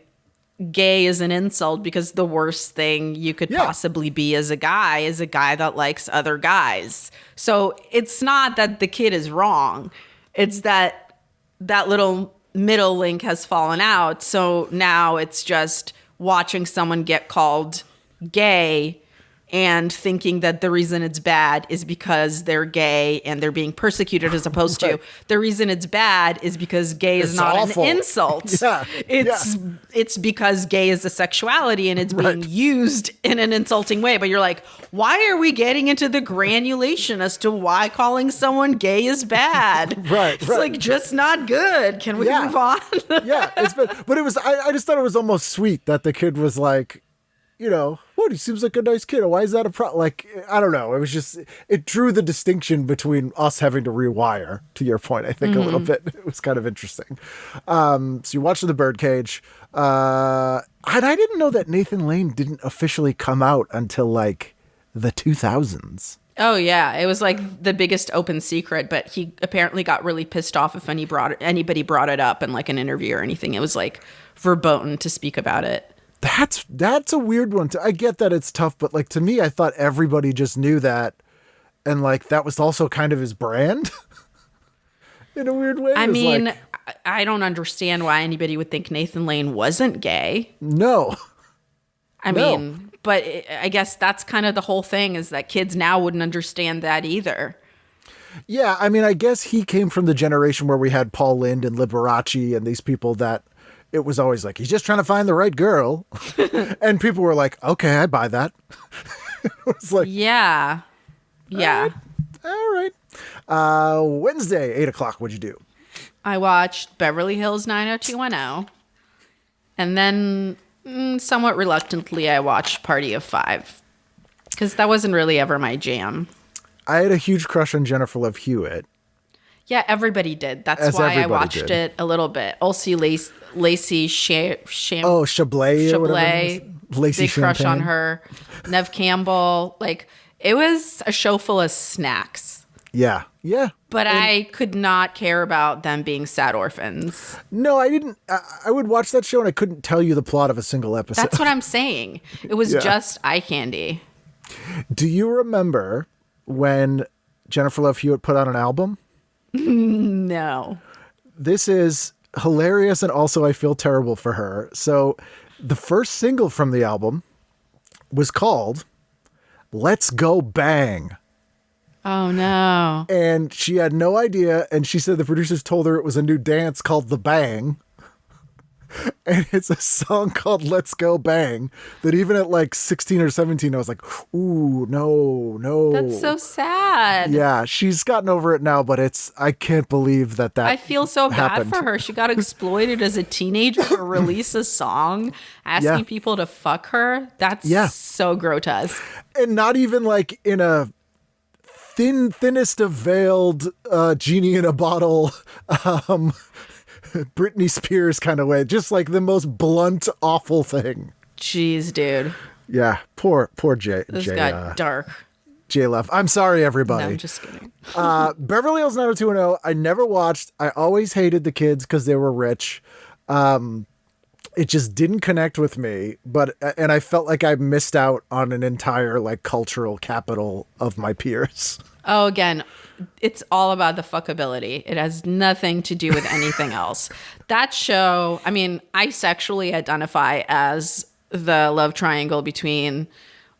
gay is an insult because the worst thing you could possibly be as a guy is a guy that likes other guys. So it's not that the kid is wrong. It's that little middle link has fallen out. So now it's just watching someone get called gay and thinking that the reason it's bad is because they're gay and they're being persecuted as opposed to the reason it's bad is because gay is not awful. An insult. It's because gay is a sexuality and it's being used in an insulting way. But you're like, why are we getting into the granulation as to why calling someone gay is bad? It's like just not good. Can we move on? But it was, I just thought it was almost sweet that the kid was like, you know, what, he seems like a nice kid. Why is that a problem? Like, I don't know. It was just, it drew the distinction between us having to rewire, to your point, I think, a little bit. It was kind of interesting. So you watched The Birdcage. And I didn't know that Nathan Lane didn't officially come out until like the 2000s. Oh, yeah. It was like the biggest open secret, but he apparently got really pissed off if anybody brought it up in like an interview or anything. It was like verboten to speak about it. That's a weird one. I get that it's tough, but like to me, I thought everybody just knew that. And like, that was also kind of his brand in a weird way. I mean, like, I don't understand why anybody would think Nathan Lane wasn't gay. No. I mean, but I guess that's kind of the whole thing is that kids now wouldn't understand that either. Yeah. I mean, I guess he came from the generation where we had Paul Lynde and Liberace and these people that it was always like, he's just trying to find the right girl. And people were like, okay, I buy that. It was like, yeah. All right. Wednesday, 8:00. What'd you do? I watched Beverly Hills 90210. And then somewhat reluctantly, I watched Party of Five. Because that wasn't really ever my jam. I had a huge crush on Jennifer Love Hewitt. Yeah, everybody did. That's As why I everybody watched did. it a little bit. Also, Lacey Oh, Chablais or whatever. It was. Lacey big crush on Champagne. her. Nev Campbell. Like, it was a show full of snacks. Yeah. Yeah. But I could not care about them being sad orphans. No, I didn't. I would watch that show and I couldn't tell you the plot of a single episode. That's what I'm saying. It was Yeah. just eye candy. Do you remember when Jennifer Love Hewitt put out an album? No. This is hilarious, and also I feel terrible for her. So the first single from the album was called Let's Go Bang. Oh, no. And she had no idea, and she said the producers told her it was a new dance called The Bang. And it's a song called Let's Go Bang that even at like 16 or 17, I was like, ooh, no. That's so sad. Yeah, she's gotten over it now, but I can't believe that I feel so happened. bad for her. She got exploited as a teenager to release a song asking Yeah. people to fuck her. That's so grotesque. And not even like in a thinnest of veiled genie in a bottle Britney Spears kind of way. Just like the most blunt, awful thing. Jeez, dude. Yeah, poor Jay. This got dark. Jay Love. I'm sorry, everybody. No, I'm just kidding. Beverly Hills 90210, I never watched. I always hated the kids because they were rich. It just didn't connect with me, and I felt like I missed out on an entire like cultural capital of my peers. Oh, again, it's all about the fuckability. It has nothing to do with anything else. That show, I mean, I sexually identify as the love triangle between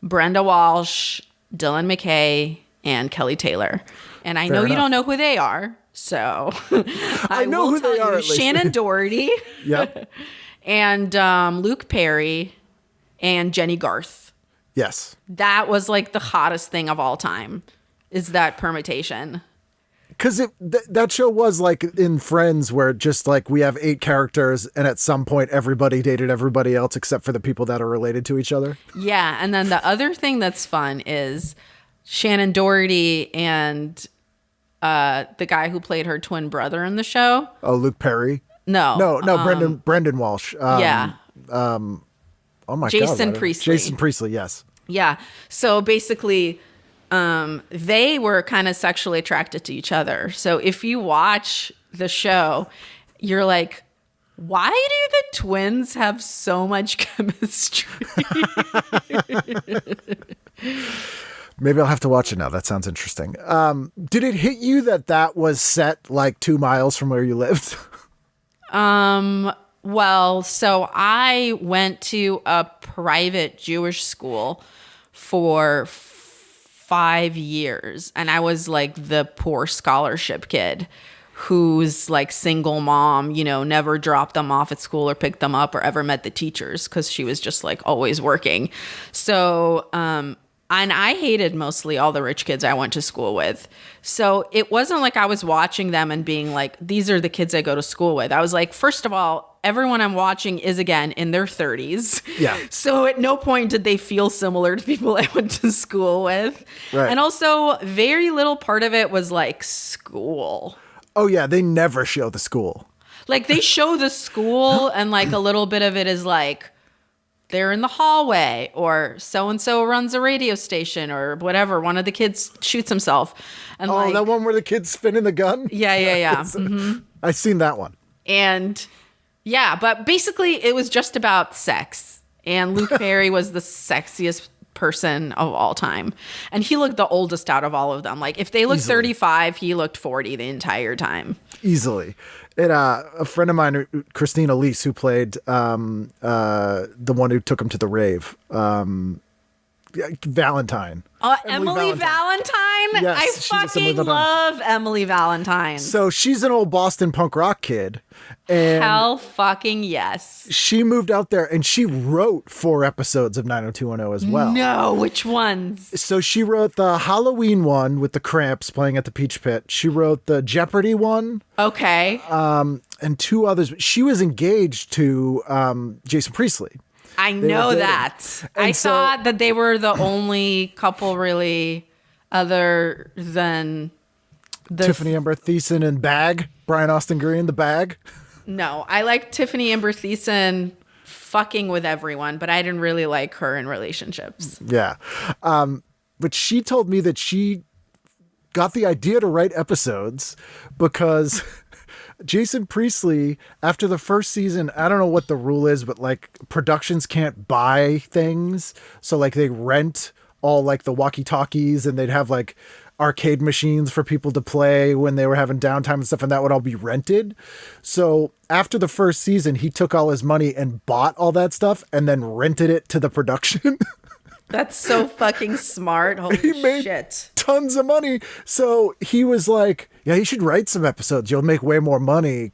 Brenda Walsh, Dylan McKay, and Kelly Taylor. And I know you don't know who they are, so I know will who they tell are, you. at least. Shannon Doherty Yep. and Luke Perry and Jenny Garth. Yes. That was like the hottest thing of all time, is that permutation. Because that show was like in Friends, where just like we have 8 characters and at some point everybody dated everybody else except for the people that are related to each other. Yeah. And then the other thing that's fun is Shannon Doherty and the guy who played her twin brother in the show. Oh, Luke Perry. No. Brendan Walsh. Yeah. Oh my God. Jason Priestley. Jason Priestley. Yes. Yeah. So basically, they were kind of sexually attracted to each other. So if you watch the show, you're like, why do the twins have so much chemistry? Maybe I'll have to watch it now. That sounds interesting. Did it hit you that was set like 2 miles from where you lived? Well, so I went to a private Jewish school for 5 years, and I was like the poor scholarship kid whose like single mom, never dropped them off at school or picked them up or ever met the teachers because she was just like always working. So, and I hated mostly all the rich kids I went to school with. So it wasn't like I was watching them and being like, these are the kids I go to school with. I was like, first of all, everyone I'm watching is, again, in their 30s. Yeah. So at no point did they feel similar to people I went to school with. Right. And also, very little part of it was like school. Oh, yeah. They never show the school. Like they show the school and like a little bit of it is like, they're in the hallway, or so-and-so runs a radio station, or whatever. One of the kids shoots himself. And That one where the kid's spinning the gun? Yeah. I've seen that one. And yeah, but basically it was just about sex. And Luke Perry was the sexiest person of all time. And he looked the oldest out of all of them. Like if they looked 35, he looked 40 the entire time. Easily. And a friend of mine, Christina Leese, who played the one who took him to the rave, Valentine. Emily Valentine? Yes, I she's Emily fucking Valentine. love Emily Valentine. So she's an old Boston punk rock kid. And Hell fucking yes. she moved out there and she wrote 4 episodes of 90210 as well. No, which ones? So she wrote the Halloween one with the Cramps playing at the Peach Pit. She wrote the Jeopardy one. Okay. And 2 others. She was engaged to Jason Priestley. I know dating. that. And I so- thought that they were the only couple really other than Tiffany Amber Thiessen in Bag. Brian Austin Green, The Bag. No, I like Tiffany Amber Thiessen fucking with everyone, but I didn't really like her in relationships. Yeah. But she told me that she got the idea to write episodes because Jason Priestley, after the first season, I don't know what the rule is, but like productions can't buy things. So like they rent all like the walkie-talkies and they'd have like arcade machines for people to play when they were having downtime and stuff, and that would all be rented. So after the first season, he took all his money and bought all that stuff and then rented it to the production. That's so fucking smart. Holy He made shit. tons of money. So he was like, yeah, you should write some episodes. You'll make way more money.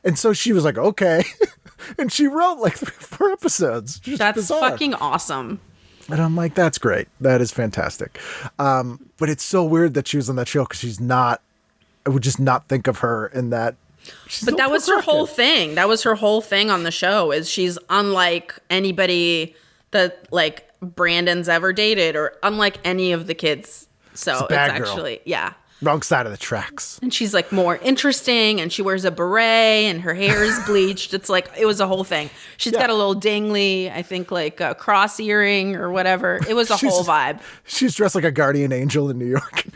And so she was like, okay. And she wrote like 3 or 4 episodes. Just That's bizarre. fucking awesome. And I'm like, that's great. That is fantastic. But it's so weird that she was on that show because she's not, I would just not think of her in that. But that was her whole thing. That was her whole thing on the show is she's unlike anybody that like Brandon's ever dated or unlike any of the kids. So it's actually, yeah. Wrong side of the tracks. And she's like more interesting and she wears a beret and her hair is bleached. It's like, it was a whole thing. She's got a little dangly, I think like a cross earring or whatever. It was a whole vibe. She's dressed like a guardian angel in New York.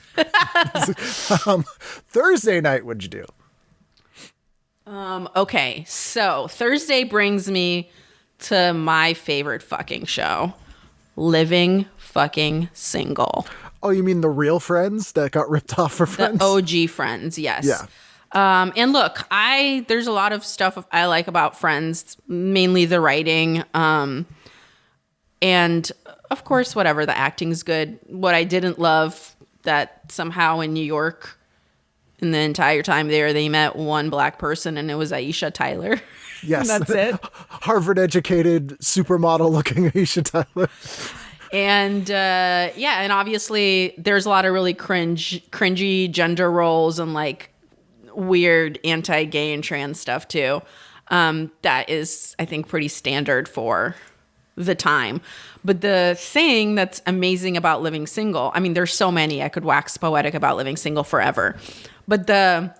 Thursday night, what'd you do? Okay, so Thursday brings me to my favorite fucking show, Living Fucking Single. Oh, you mean the real Friends that got ripped off for Friends? The OG Friends, yes. Yeah. And look, there's a lot of stuff I like about Friends, mainly the writing. And of course, whatever, the acting's good. What I didn't love that somehow in New York, in the entire time there, they met one black person and it was Aisha Tyler. Yes. That's it. Harvard-educated, supermodel-looking Aisha Tyler. And and obviously there's a lot of really cringy gender roles and like weird anti-gay and trans stuff too. That is, I think, pretty standard for the time. But the thing that's amazing about Living Single, I mean, there's so many. I could wax poetic about Living Single forever. But the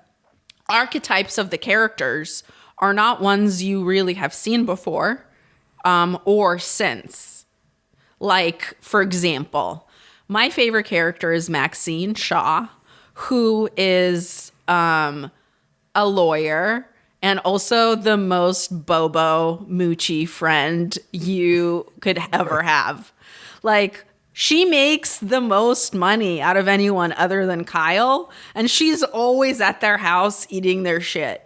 archetypes of the characters are not ones you really have seen before or since. Like, for example, my favorite character is Maxine Shaw, who is a lawyer and also the most bobo moochy friend you could ever have. Like, she makes the most money out of anyone other than Kyle, and she's always at their house eating their shit.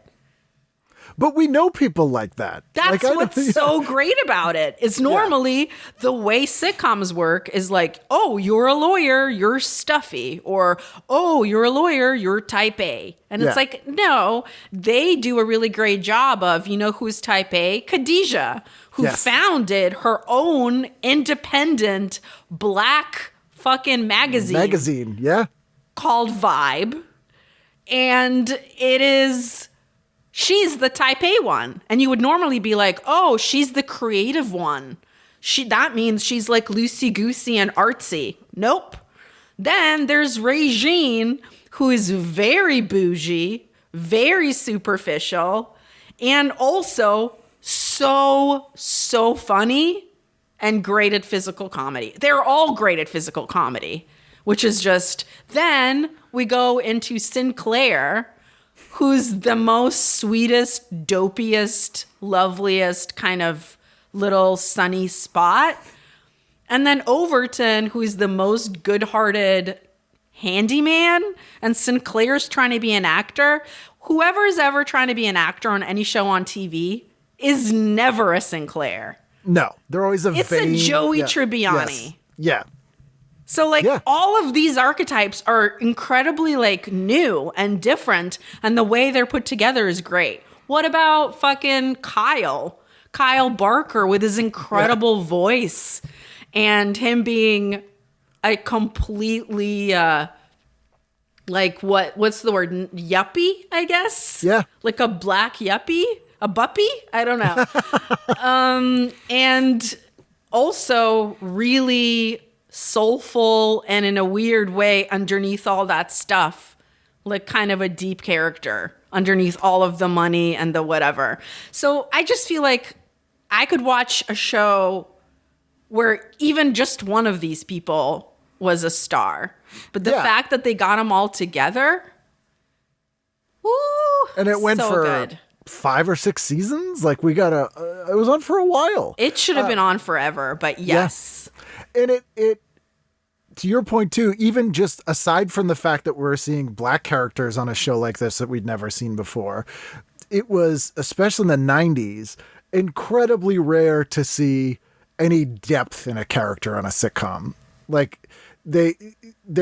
But we know people like that. That's like, what's so great about it. It's normally the way sitcoms work is like, oh, you're a lawyer, you're stuffy. Or, oh, you're a lawyer, you're type A. And it's like, no, they do a really great job of, you know who's type A? Khadijah, who founded her own independent black fucking magazine. Called Vibe. And it is... she's the type A one. And you would normally be like, oh, she's the creative one. That means she's like loosey-goosey and artsy. Nope. Then there's Regine, who is very bougie, very superficial, and also so funny and great at physical comedy. They're all great at physical comedy, which is just... Then we go into Sinclair, who's the most sweetest, dopiest, loveliest kind of little sunny spot. And then Overton, who's the most good-hearted handyman. And Sinclair's trying to be an actor. Whoever's ever trying to be an actor on any show on TV is never a Sinclair. No, they're always It's a Joey Tribbiani. Yes. Yeah. So, like, all of these archetypes are incredibly, like, new and different, and the way they're put together is great. What about fucking Kyle? Kyle Barker with his incredible voice and him being a completely, like, what's the word? Yuppie, I guess? Yeah. Like a black yuppie? A buppy? I don't know. And also really... soulful and in a weird way underneath all that stuff, like kind of a deep character underneath all of the money and the whatever. So I just feel like I could watch a show where even just one of these people was a star. But the fact that they got them all together, woo, and it went so for good. 5 or 6 seasons. Like it was on for a while. It should have been on forever, but yes. Yeah. And it to your point too, even just aside from the fact that we're seeing black characters on a show like this that we'd never seen before, it was, especially in the 90s, incredibly rare to see any depth in a character on a sitcom. Like they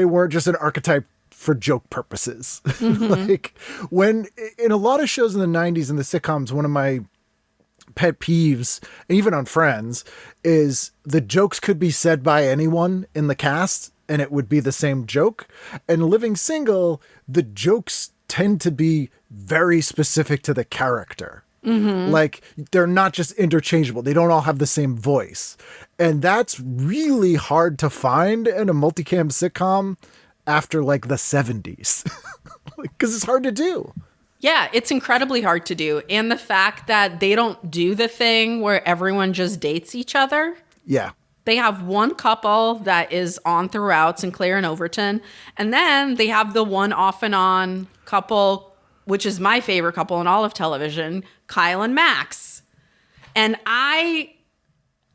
weren't just an archetype for joke purposes. Like when in a lot of shows in the 90s and the sitcoms, one of my pet peeves, even on Friends, is the jokes could be said by anyone in the cast and it would be the same joke. And Living Single, the jokes tend to be very specific to the character. Like they're not just interchangeable. They don't all have the same voice. And that's really hard to find in a multicam sitcom after like the 70s. Because it's hard to do. Yeah, it's incredibly hard to do. And the fact that they don't do the thing where everyone just dates each other. Yeah. They have one couple that is on throughout, Sinclair and Overton. And then they have the one off and on couple, which is my favorite couple in all of television, Kyle and Max. And I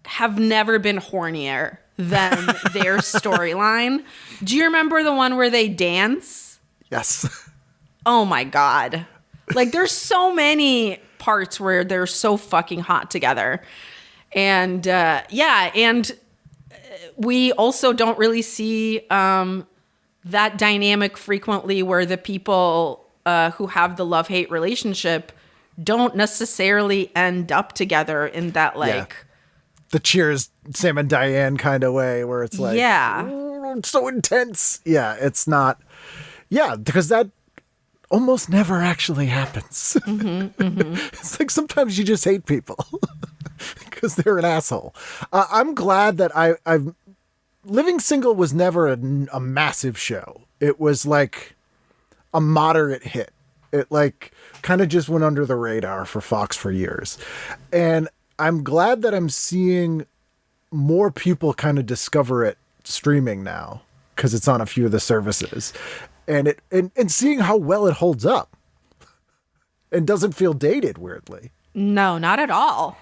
have never been hornier than their storyline. Do you remember the one where they dance? Yes. Oh my God. Like there's so many parts where they're so fucking hot together. And and we also don't really see that dynamic frequently where the people who have the love-hate relationship don't necessarily end up together in that like the Cheers, Sam and Diane kind of way where it's like, it's so intense. Yeah, it's not. Yeah, because that almost never actually happens. It's like sometimes you just hate people because they're an asshole. I'm glad that I've Living Single was never a massive show. It was like a moderate hit. It like kind of just went under the radar for Fox for years. And I'm glad that I'm seeing more people kind of discover it streaming now because it's on a few of the services. And seeing how well it holds up and doesn't feel dated weirdly. No, not at all.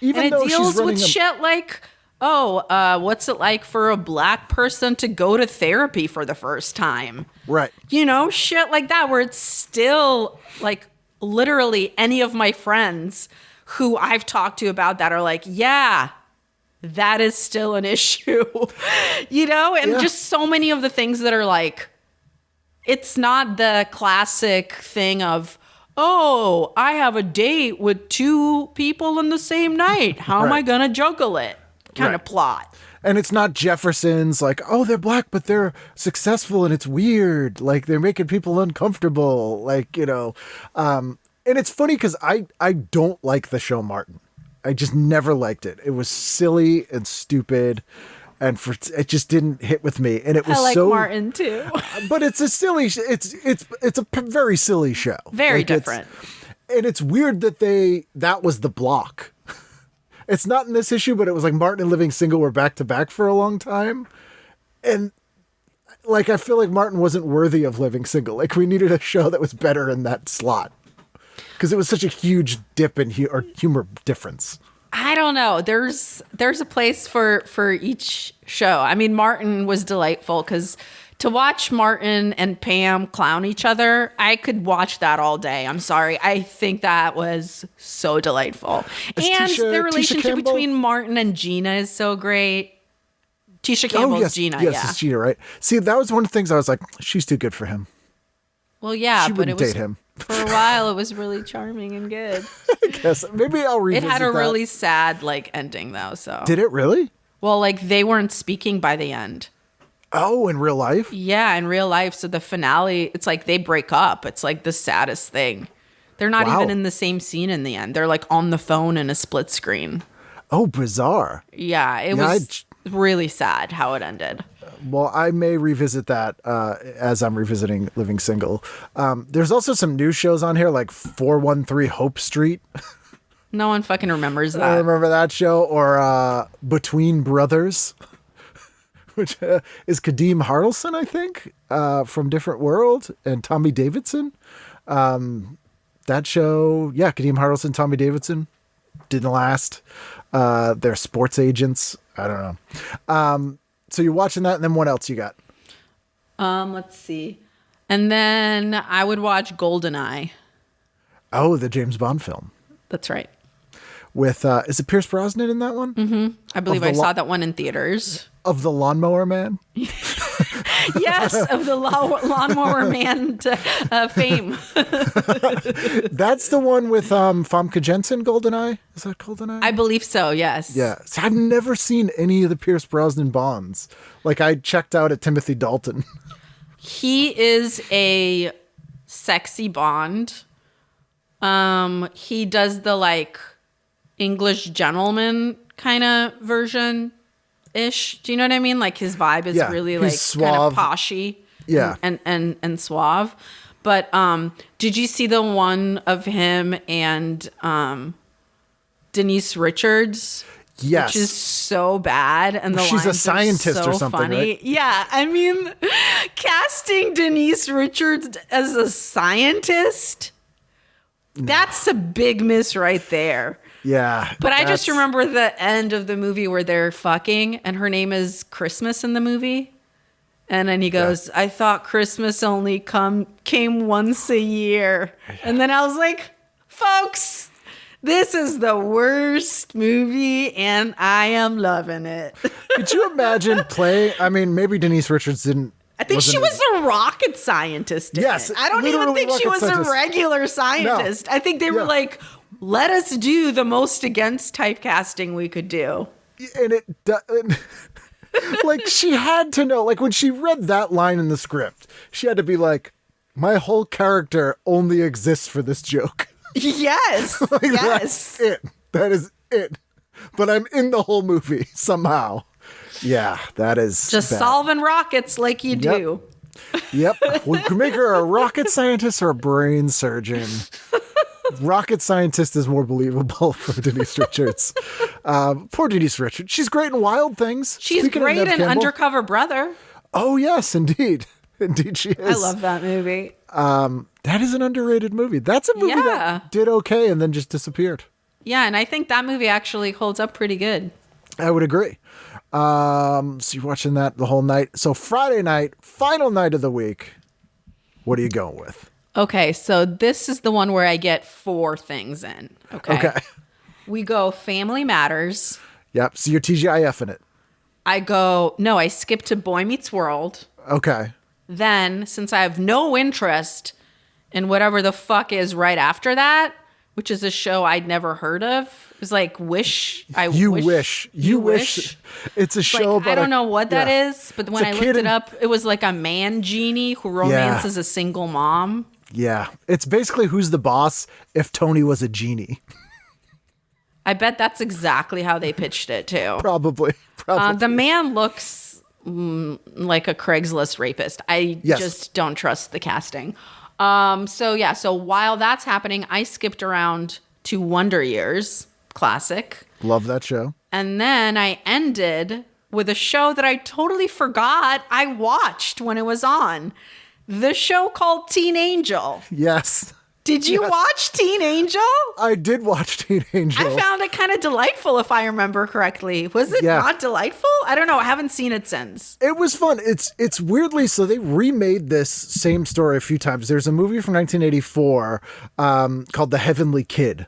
Even and though it deals she's with shit like, what's it like for a black person to go to therapy for the first time? Right. You know, shit like that, where it's still like literally any of my friends who I've talked to about that are like, yeah, that is still an issue, you know? And just so many of the things that are like, it's not the classic thing of, oh, I have a date with 2 people in the same night. How am I going to juggle it? Kind of plot. And it's not Jefferson's like, oh, they're black, but they're successful and it's weird. Like they're making people uncomfortable. Like, you know, and it's funny because I don't like the show Martin. I just never liked it. It was silly and stupid. And it just didn't hit with me. And it was I like so Martin too. But it's a silly, it's a very silly show. Very like different. And it's weird that that was the block. It's not in this issue, but it was like Martin and Living Single were back to back for a long time. And like, I feel like Martin wasn't worthy of Living Single. Like we needed a show that was better in that slot because it was such a huge dip in humor difference. I don't know. There's a place for each show. I mean, Martin was delightful because to watch Martin and Pam clown each other, I could watch that all day. I'm sorry. I think that was so delightful. The relationship between Martin and Gina is so great. Tisha Campbell's Gina. Yes, it's Gina, right? See, that was one of the things I was like, she's too good for him. Well, yeah, she but it was date him. For a while. It was really charming and good. I guess maybe I'll revisit It had a that. really sad like ending though. So did it really? Well, like they weren't speaking by the end. Oh, in real life? Yeah, in real life. So the finale, it's like they break up. It's like the saddest thing. They're not even in the same scene in the end. They're like on the phone in a split screen. Oh, bizarre. Yeah, it was really sad how it ended. Well, I may revisit that as I'm revisiting Living Single. There's also some new shows on here, like 413 Hope Street. No one fucking remembers that. I remember that show. Or Between Brothers, which is Kadeem Hardison, I think, from Different World, and Tommy Davidson. That show, yeah, Kadeem Hardison, Tommy Davidson, didn't last. They're sports agents. I don't know. So you're watching that, and then what else you got? Let's see. And then I would watch Goldeneye. Oh, the James Bond film. That's right. With, is it Pierce Brosnan in that one? Mm-hmm. I believe I saw that one in theaters. Of the Lawnmower Man? Yes, of the Lawnmower Man fame. That's the one with Famke Jensen, Goldeneye? Is that Goldeneye? I believe so, yes. Yeah. So I've never seen any of the Pierce Brosnan Bonds. Like, I checked out at Timothy Dalton. He is a sexy Bond. He does the, like, English gentleman kind of version ish. Do you know what I mean? Like his vibe is really like kind of poshy, and suave. But did you see the one of him and Denise Richards? Yes, which is so bad, and she's a scientist or something, funny. right? Yeah, I mean, casting Denise Richards as a scientist, that's a big miss right there. Yeah. But I just remember the end of the movie where they're fucking and her name is Christmas in the movie. And then he goes, I thought Christmas only came once a year. And then I was like, folks, this is the worst movie and I am loving it. Could you imagine playing? I mean, maybe Denise Richards didn't. I think she was a rocket scientist. Yes. I don't even think she was a regular scientist. No. I think they were like, let us do the most against typecasting we could do. And like she had to know, like when she read that line in the script, she had to be like, my whole character only exists for this joke. Yes. Like, yes. That's it. That is it. But I'm in the whole movie somehow. Yeah, that is just bad. Solving rockets like you do. Yep. We can make her a rocket scientist or a brain surgeon. Rocket scientist is more believable for Denise Richards. Poor Denise Richards. She's great in Wild Things. She's great in Undercover Brother. Oh, yes, indeed. Indeed she is. I love that movie. That is an underrated movie. That's a movie that did okay and then just disappeared. Yeah, and I think that movie actually holds up pretty good. I would agree. So you're watching that the whole night. So Friday night, final night of the week. What are you going with? Okay, so this is the one where I get 4 things in. Okay. We go Family Matters. Yep. So you're TGIF in it. I skip to Boy Meets World. Okay. Then, since I have no interest in whatever the fuck is right after that, which is a show I'd never heard of. It was like Wish. You Wish. It's a show like, I don't know what that is, but when I looked it up, it was like a man genie who romances a single mom. Yeah. It's basically Who's the Boss if Tony was a genie. I bet that's exactly how they pitched it, too. Probably. The man looks like a Craigslist rapist. I just don't trust the casting. So while that's happening, I skipped around to Wonder Years, classic. Love that show. And then I ended with a show that I totally forgot I watched when it was on. The show called Teen Angel. Yes. Did you watch Teen Angel? I did watch Teen Angel. I found it kind of delightful, if I remember correctly. Was it not delightful? I don't know. I haven't seen it since. It was fun. It's weirdly, so they remade this same story a few times. There's a movie from 1984 called The Heavenly Kid.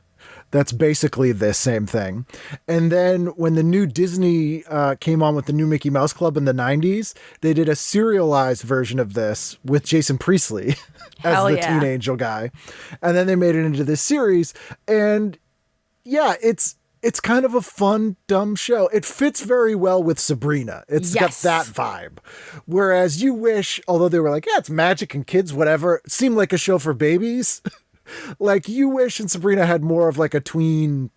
That's basically the same thing. And then when the new Disney came on with the new Mickey Mouse Club in the 90s, they did a serialized version of this with Jason Priestley as the Teen Angel guy. And then they made it into this series. And yeah, it's kind of a fun, dumb show. It fits very well with Sabrina. It's got that vibe. Whereas You Wish, although they were like, yeah, it's magic and kids, whatever, it seemed like a show for babies. Like You Wish and Sabrina had more of like a tween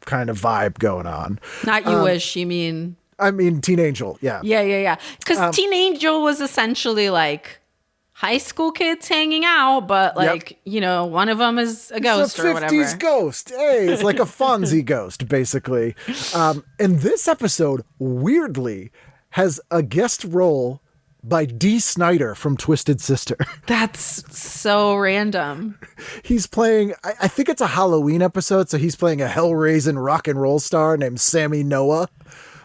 kind of vibe going on. Not You Wish, you mean I mean, Teen Angel. Yeah. Yeah. Because Teen Angel was essentially like high school kids hanging out, but like, one of them is a ghost or whatever. It's a 50s ghost. Hey, it's like a Fonzie ghost, basically. And this episode, weirdly, has a guest role by Dee Snider from Twisted Sister. That's so random. He's playing, I think it's a Halloween episode, so he's playing a hell-raising rock and roll star named Sammy Noah.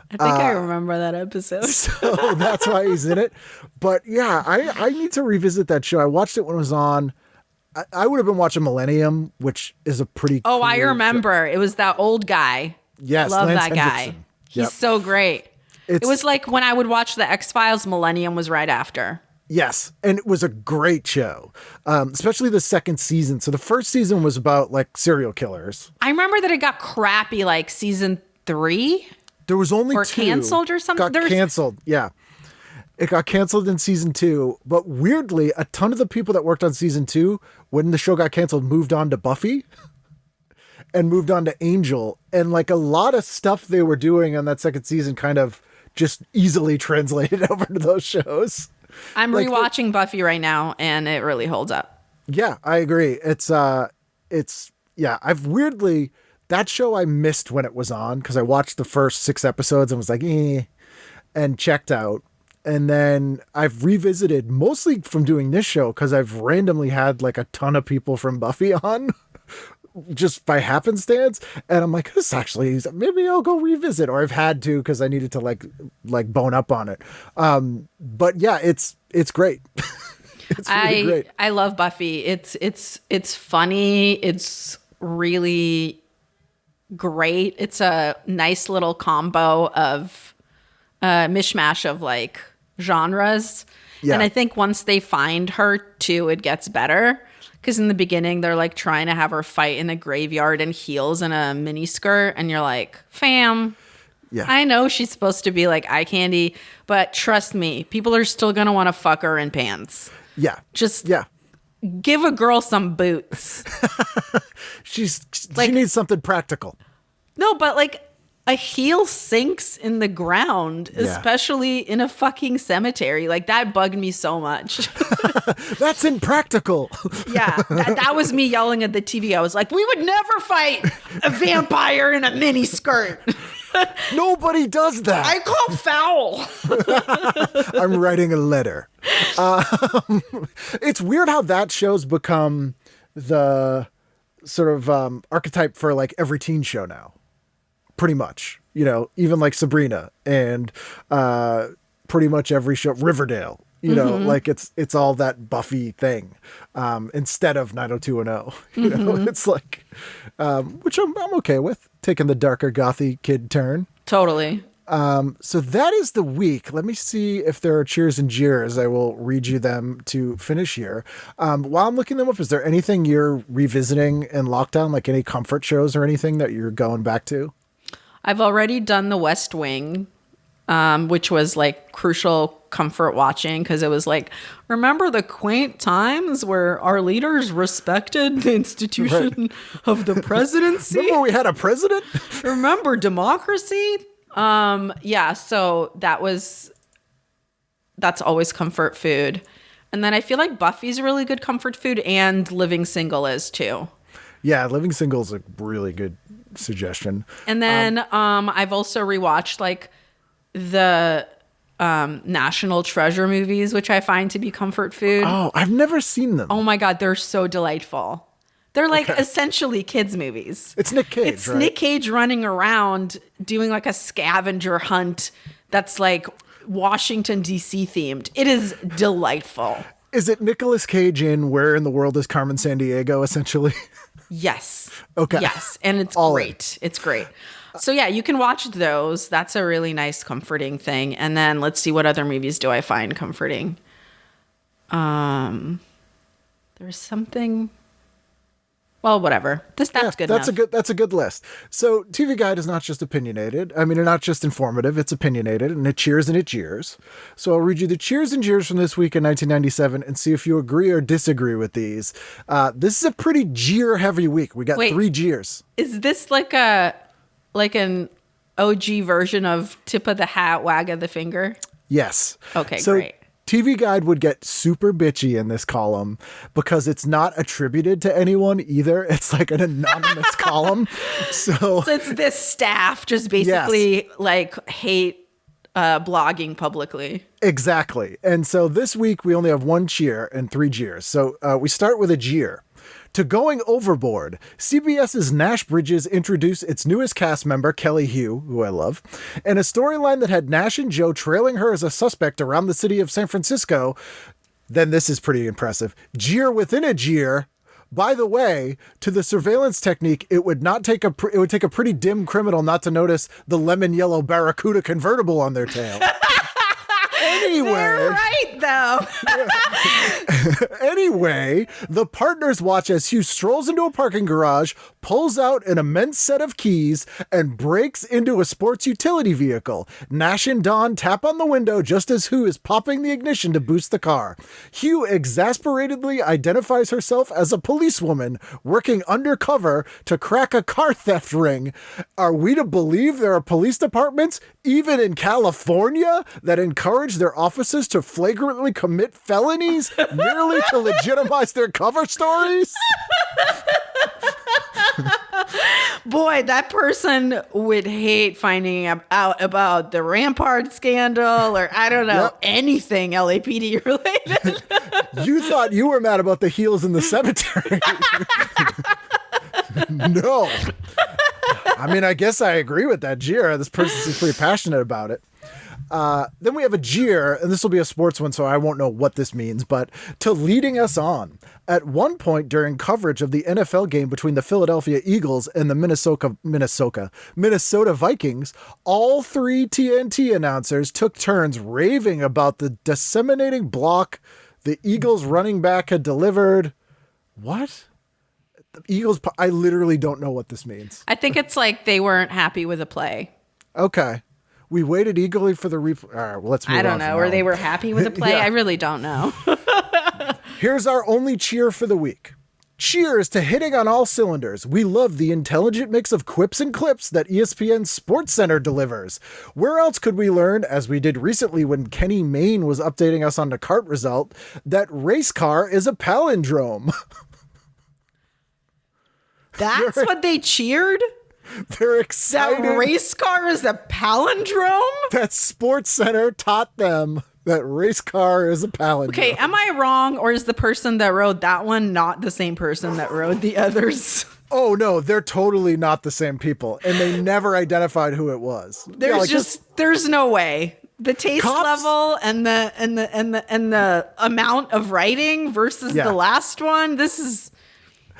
I think I remember that episode. So that's why he's in it. But yeah, I need to revisit that show. I watched it when it was on. I would have been watching Millennium, which is a pretty cool I remember. Show. It was that old guy. Yes, love Lance that guy. Hendrickson. He's so great. It was like when I would watch the X-Files, Millennium was right after. Yes, and it was a great show, especially the second season. So the first season was about like serial killers. I remember that it got crappy like season 3. There was only or 2. Canceled or something. Got canceled. Yeah, it got canceled in season 2. But weirdly, a ton of the people that worked on season 2, when the show got canceled, moved on to Buffy. And moved on to Angel, and like a lot of stuff they were doing on that second season kind of just easily translated over to those shows. I'm rewatching Buffy right now, and it really holds up. Yeah, I agree. I've weirdly, that show I missed when it was on because I watched the first 6 episodes and was like, and checked out. And then I've revisited mostly from doing this show because I've randomly had like a ton of people from Buffy on. Just by happenstance, and I'm like, this actually, maybe I'll go revisit, or I've had to because I needed to like bone up on it. But yeah, it's great. It's really great. I love Buffy. It's funny. It's really great. It's a nice little combo of mishmash of like genres. Yeah. And I think once they find her too, it gets better. Because in the beginning, they're like trying to have her fight in a graveyard in heels and a mini skirt. And you're like, fam, I know she's supposed to be like eye candy, but trust me, people are still going to want to fuck her in pants. Yeah. Just give a girl some boots. She needs something practical. No, but like a heel sinks in the ground, especially in a fucking cemetery. Like that bugged me so much. That's impractical. Yeah, that was me yelling at the TV. I was like, we would never fight a vampire in a mini skirt. Nobody does that. I call foul. I'm writing a letter. It's weird how that show's become the sort of archetype for like every teen show now. Pretty much, even like Sabrina and pretty much every show, Riverdale, like it's all that Buffy thing instead of 90210. It's like, which I'm okay with, taking the darker gothy kid turn. Totally. So that is the week. Let me see if there are cheers and jeers. I will read you them to finish here. While I'm looking them up, is there anything you're revisiting in lockdown, like any comfort shows or anything that you're going back to? I've already done The West Wing, which was like crucial comfort watching because it was like, remember the quaint times where our leaders respected the institution of the presidency? Remember we had a president? Remember democracy? So that's always comfort food. And then I feel like Buffy's a really good comfort food, and Living Single is too. Yeah, Living Single is a really good suggestion. And then I've also rewatched like the National Treasure movies, which I find to be comfort food. Oh, I've never seen them. Oh my God, they're so delightful. They're like essentially kids movies. It's Nick Cage, It's Nick Cage running around doing like a scavenger hunt that's like Washington, D.C. themed. It is delightful. Is it Nicolas Cage in Where in the World is Carmen Sandiego, essentially? Yes. Okay. Yes. And it's All great. It's great. So yeah, you can watch those. That's a really nice, comforting thing. And then let's see, what other movies do I find comforting? There's something. Well, whatever. That's good enough. That's a good list. So TV Guide is not just opinionated. I mean, not just informative. It's opinionated, and it cheers and it jeers. So I'll read you the cheers and jeers from this week in 1997 and see if you agree or disagree with these. This is a pretty jeer heavy week. We got 3 jeers. Is this like an OG version of tip of the hat, wag of the finger? Yes. Okay, so great. TV Guide would get super bitchy in this column because it's not attributed to anyone either. It's like an anonymous column. So it's this staff just basically like hate blogging publicly. Exactly. And so this week we only have one cheer and 3 jeers. So we start with a jeer. To Going Overboard, CBS's Nash Bridges introduced its newest cast member, Kelly Hu, who I love, and a storyline that had Nash and Joe trailing her as a suspect around the city of San Francisco. Then this is pretty impressive. Jeer within a jeer. By the way, to the surveillance technique, it would take a pretty dim criminal not to notice the lemon yellow Barracuda convertible on their tail. Anyway, they're right though. Anyway, the partners watch as Hugh strolls into a parking garage, pulls out an immense set of keys, and breaks into a sports utility vehicle. Nash and Dawn tap on the window just as Hugh is popping the ignition to boost the car. Hugh exasperatedly identifies herself as a policewoman working undercover to crack a car theft ring. Are we to believe there are police departments, even in California, that encourage their officers to flagrantly commit felonies merely to legitimize their cover stories? Boy, that person would hate finding out about the Rampart scandal or I don't know, anything LAPD related. You thought you were mad about the heels in the cemetery. No. I mean, I guess I agree with that jeer. This person seems pretty passionate about it. Then we have a jeer, and this will be a sports one, so I won't know what this means, but to Leading Us On. At one point during coverage of the NFL game between the Philadelphia Eagles and the Minnesota Vikings, all 3 TNT announcers took turns raving about the disseminating block the Eagles running back had delivered. What? The Eagles, I literally don't know what this means. I think it's like they weren't happy with the play. Okay. We waited eagerly for the replay. All right, well, let's move on. I don't know. Or they were happy with the play. Yeah. I really don't know. Here's our only cheer for the week. Cheers to hitting on all cylinders. We love the intelligent mix of quips and clips that ESPN's Sports Center delivers. Where else could we learn, as we did recently when Kenny Mayne was updating us on the cart result, that race car is a palindrome? That's what they cheered? They're excited. That race car is a palindrome? That Sports Center taught them that race car is a palindrome. Okay, am I wrong, or is the person that rode that one not the same person that rode the others? Oh no, they're totally not the same people, and they never identified who it was. There's no way. The taste level and the amount of writing versus the last one. This is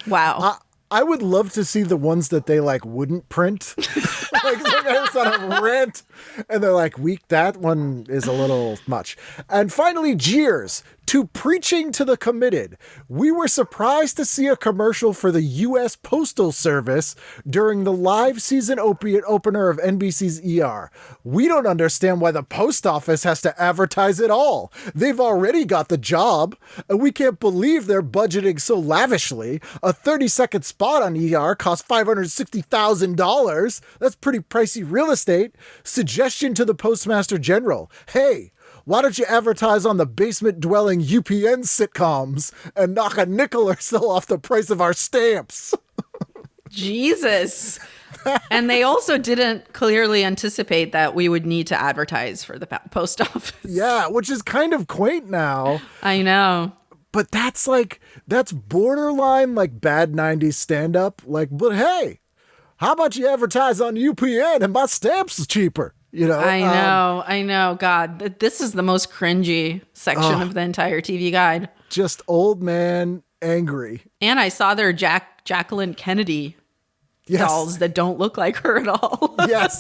wow. I would love to see the ones that they wouldn't print. Like sometimes on a rant, and they're like, that one is a little much. And finally, jeers to Preaching to the Committed. We were surprised to see a commercial for the U.S. Postal Service during the live season opener of NBC's ER. We don't understand why the post office has to advertise at all. They've already got the job, and we can't believe they're budgeting so lavishly. A 30-second spot on ER costs $560,000. That's pretty pricey real estate. Suggestion to the Postmaster General. Hey, why don't you advertise on the basement-dwelling UPN sitcoms and knock a nickel or so off the price of our stamps? Jesus. And they also didn't clearly anticipate that we would need to advertise for the post office. Yeah, which is kind of quaint now. I know. But that's borderline bad 90s stand-up. But hey, how about you advertise on UPN and my stamps is cheaper? I know. God, this is the most cringy section of the entire TV guide. Just old man angry. And I saw their Jacqueline Kennedy dolls that don't look like her at all. Yes.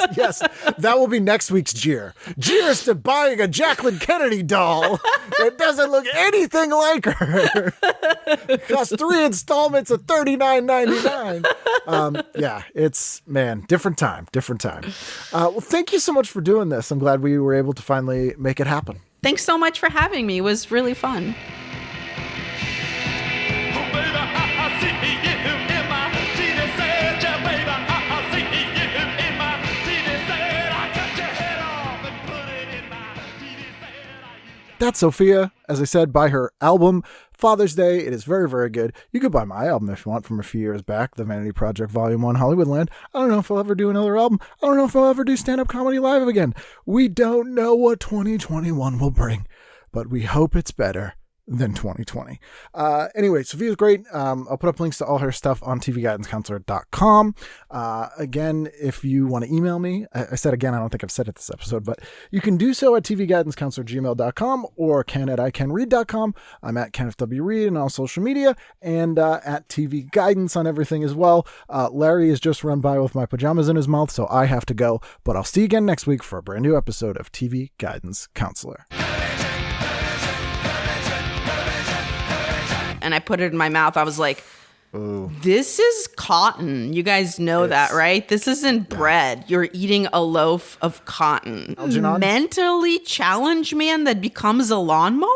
That will be next week's jeer. Jeers to buying a Jacqueline Kennedy doll that doesn't look anything like her. Costs 3 installments of $39.99. Yeah, it's, different time. Well, thank you so much for doing this. I'm glad we were able to finally make it happen. Thanks so much for having me. It was really fun. That's Sofiya. As I said, buy her album, Father's Day. It is very, very good. You could buy my album if you want from a few years back, The Vanity Project Volume 1, Hollywood Blvd. I don't know if I'll ever do another album. I don't know if I'll ever do stand-up comedy live again. We don't know what 2021 will bring, but we hope it's better than 2020. Anyway, Sofiya's great. I'll put up links to all her stuff on tvguidancecounselor.com. Again, if you want to email me, I said again, I don't think I've said it this episode, but you can do so at tvguidancecounselor@gmail.com or ken@icanread.com. I'm at Kenneth W. Reed on all social media and at TV Guidance on everything as well. Larry has just run by with my pajamas in his mouth, so I have to go, but I'll see you again next week for a brand new episode of TV Guidance Counselor. And I put it in my mouth. I was like, Ooh. This is cotton. You guys know that, right? This isn't bread. You're eating a loaf of cotton. Algernon? Mentally challenged man that becomes a lawnmower?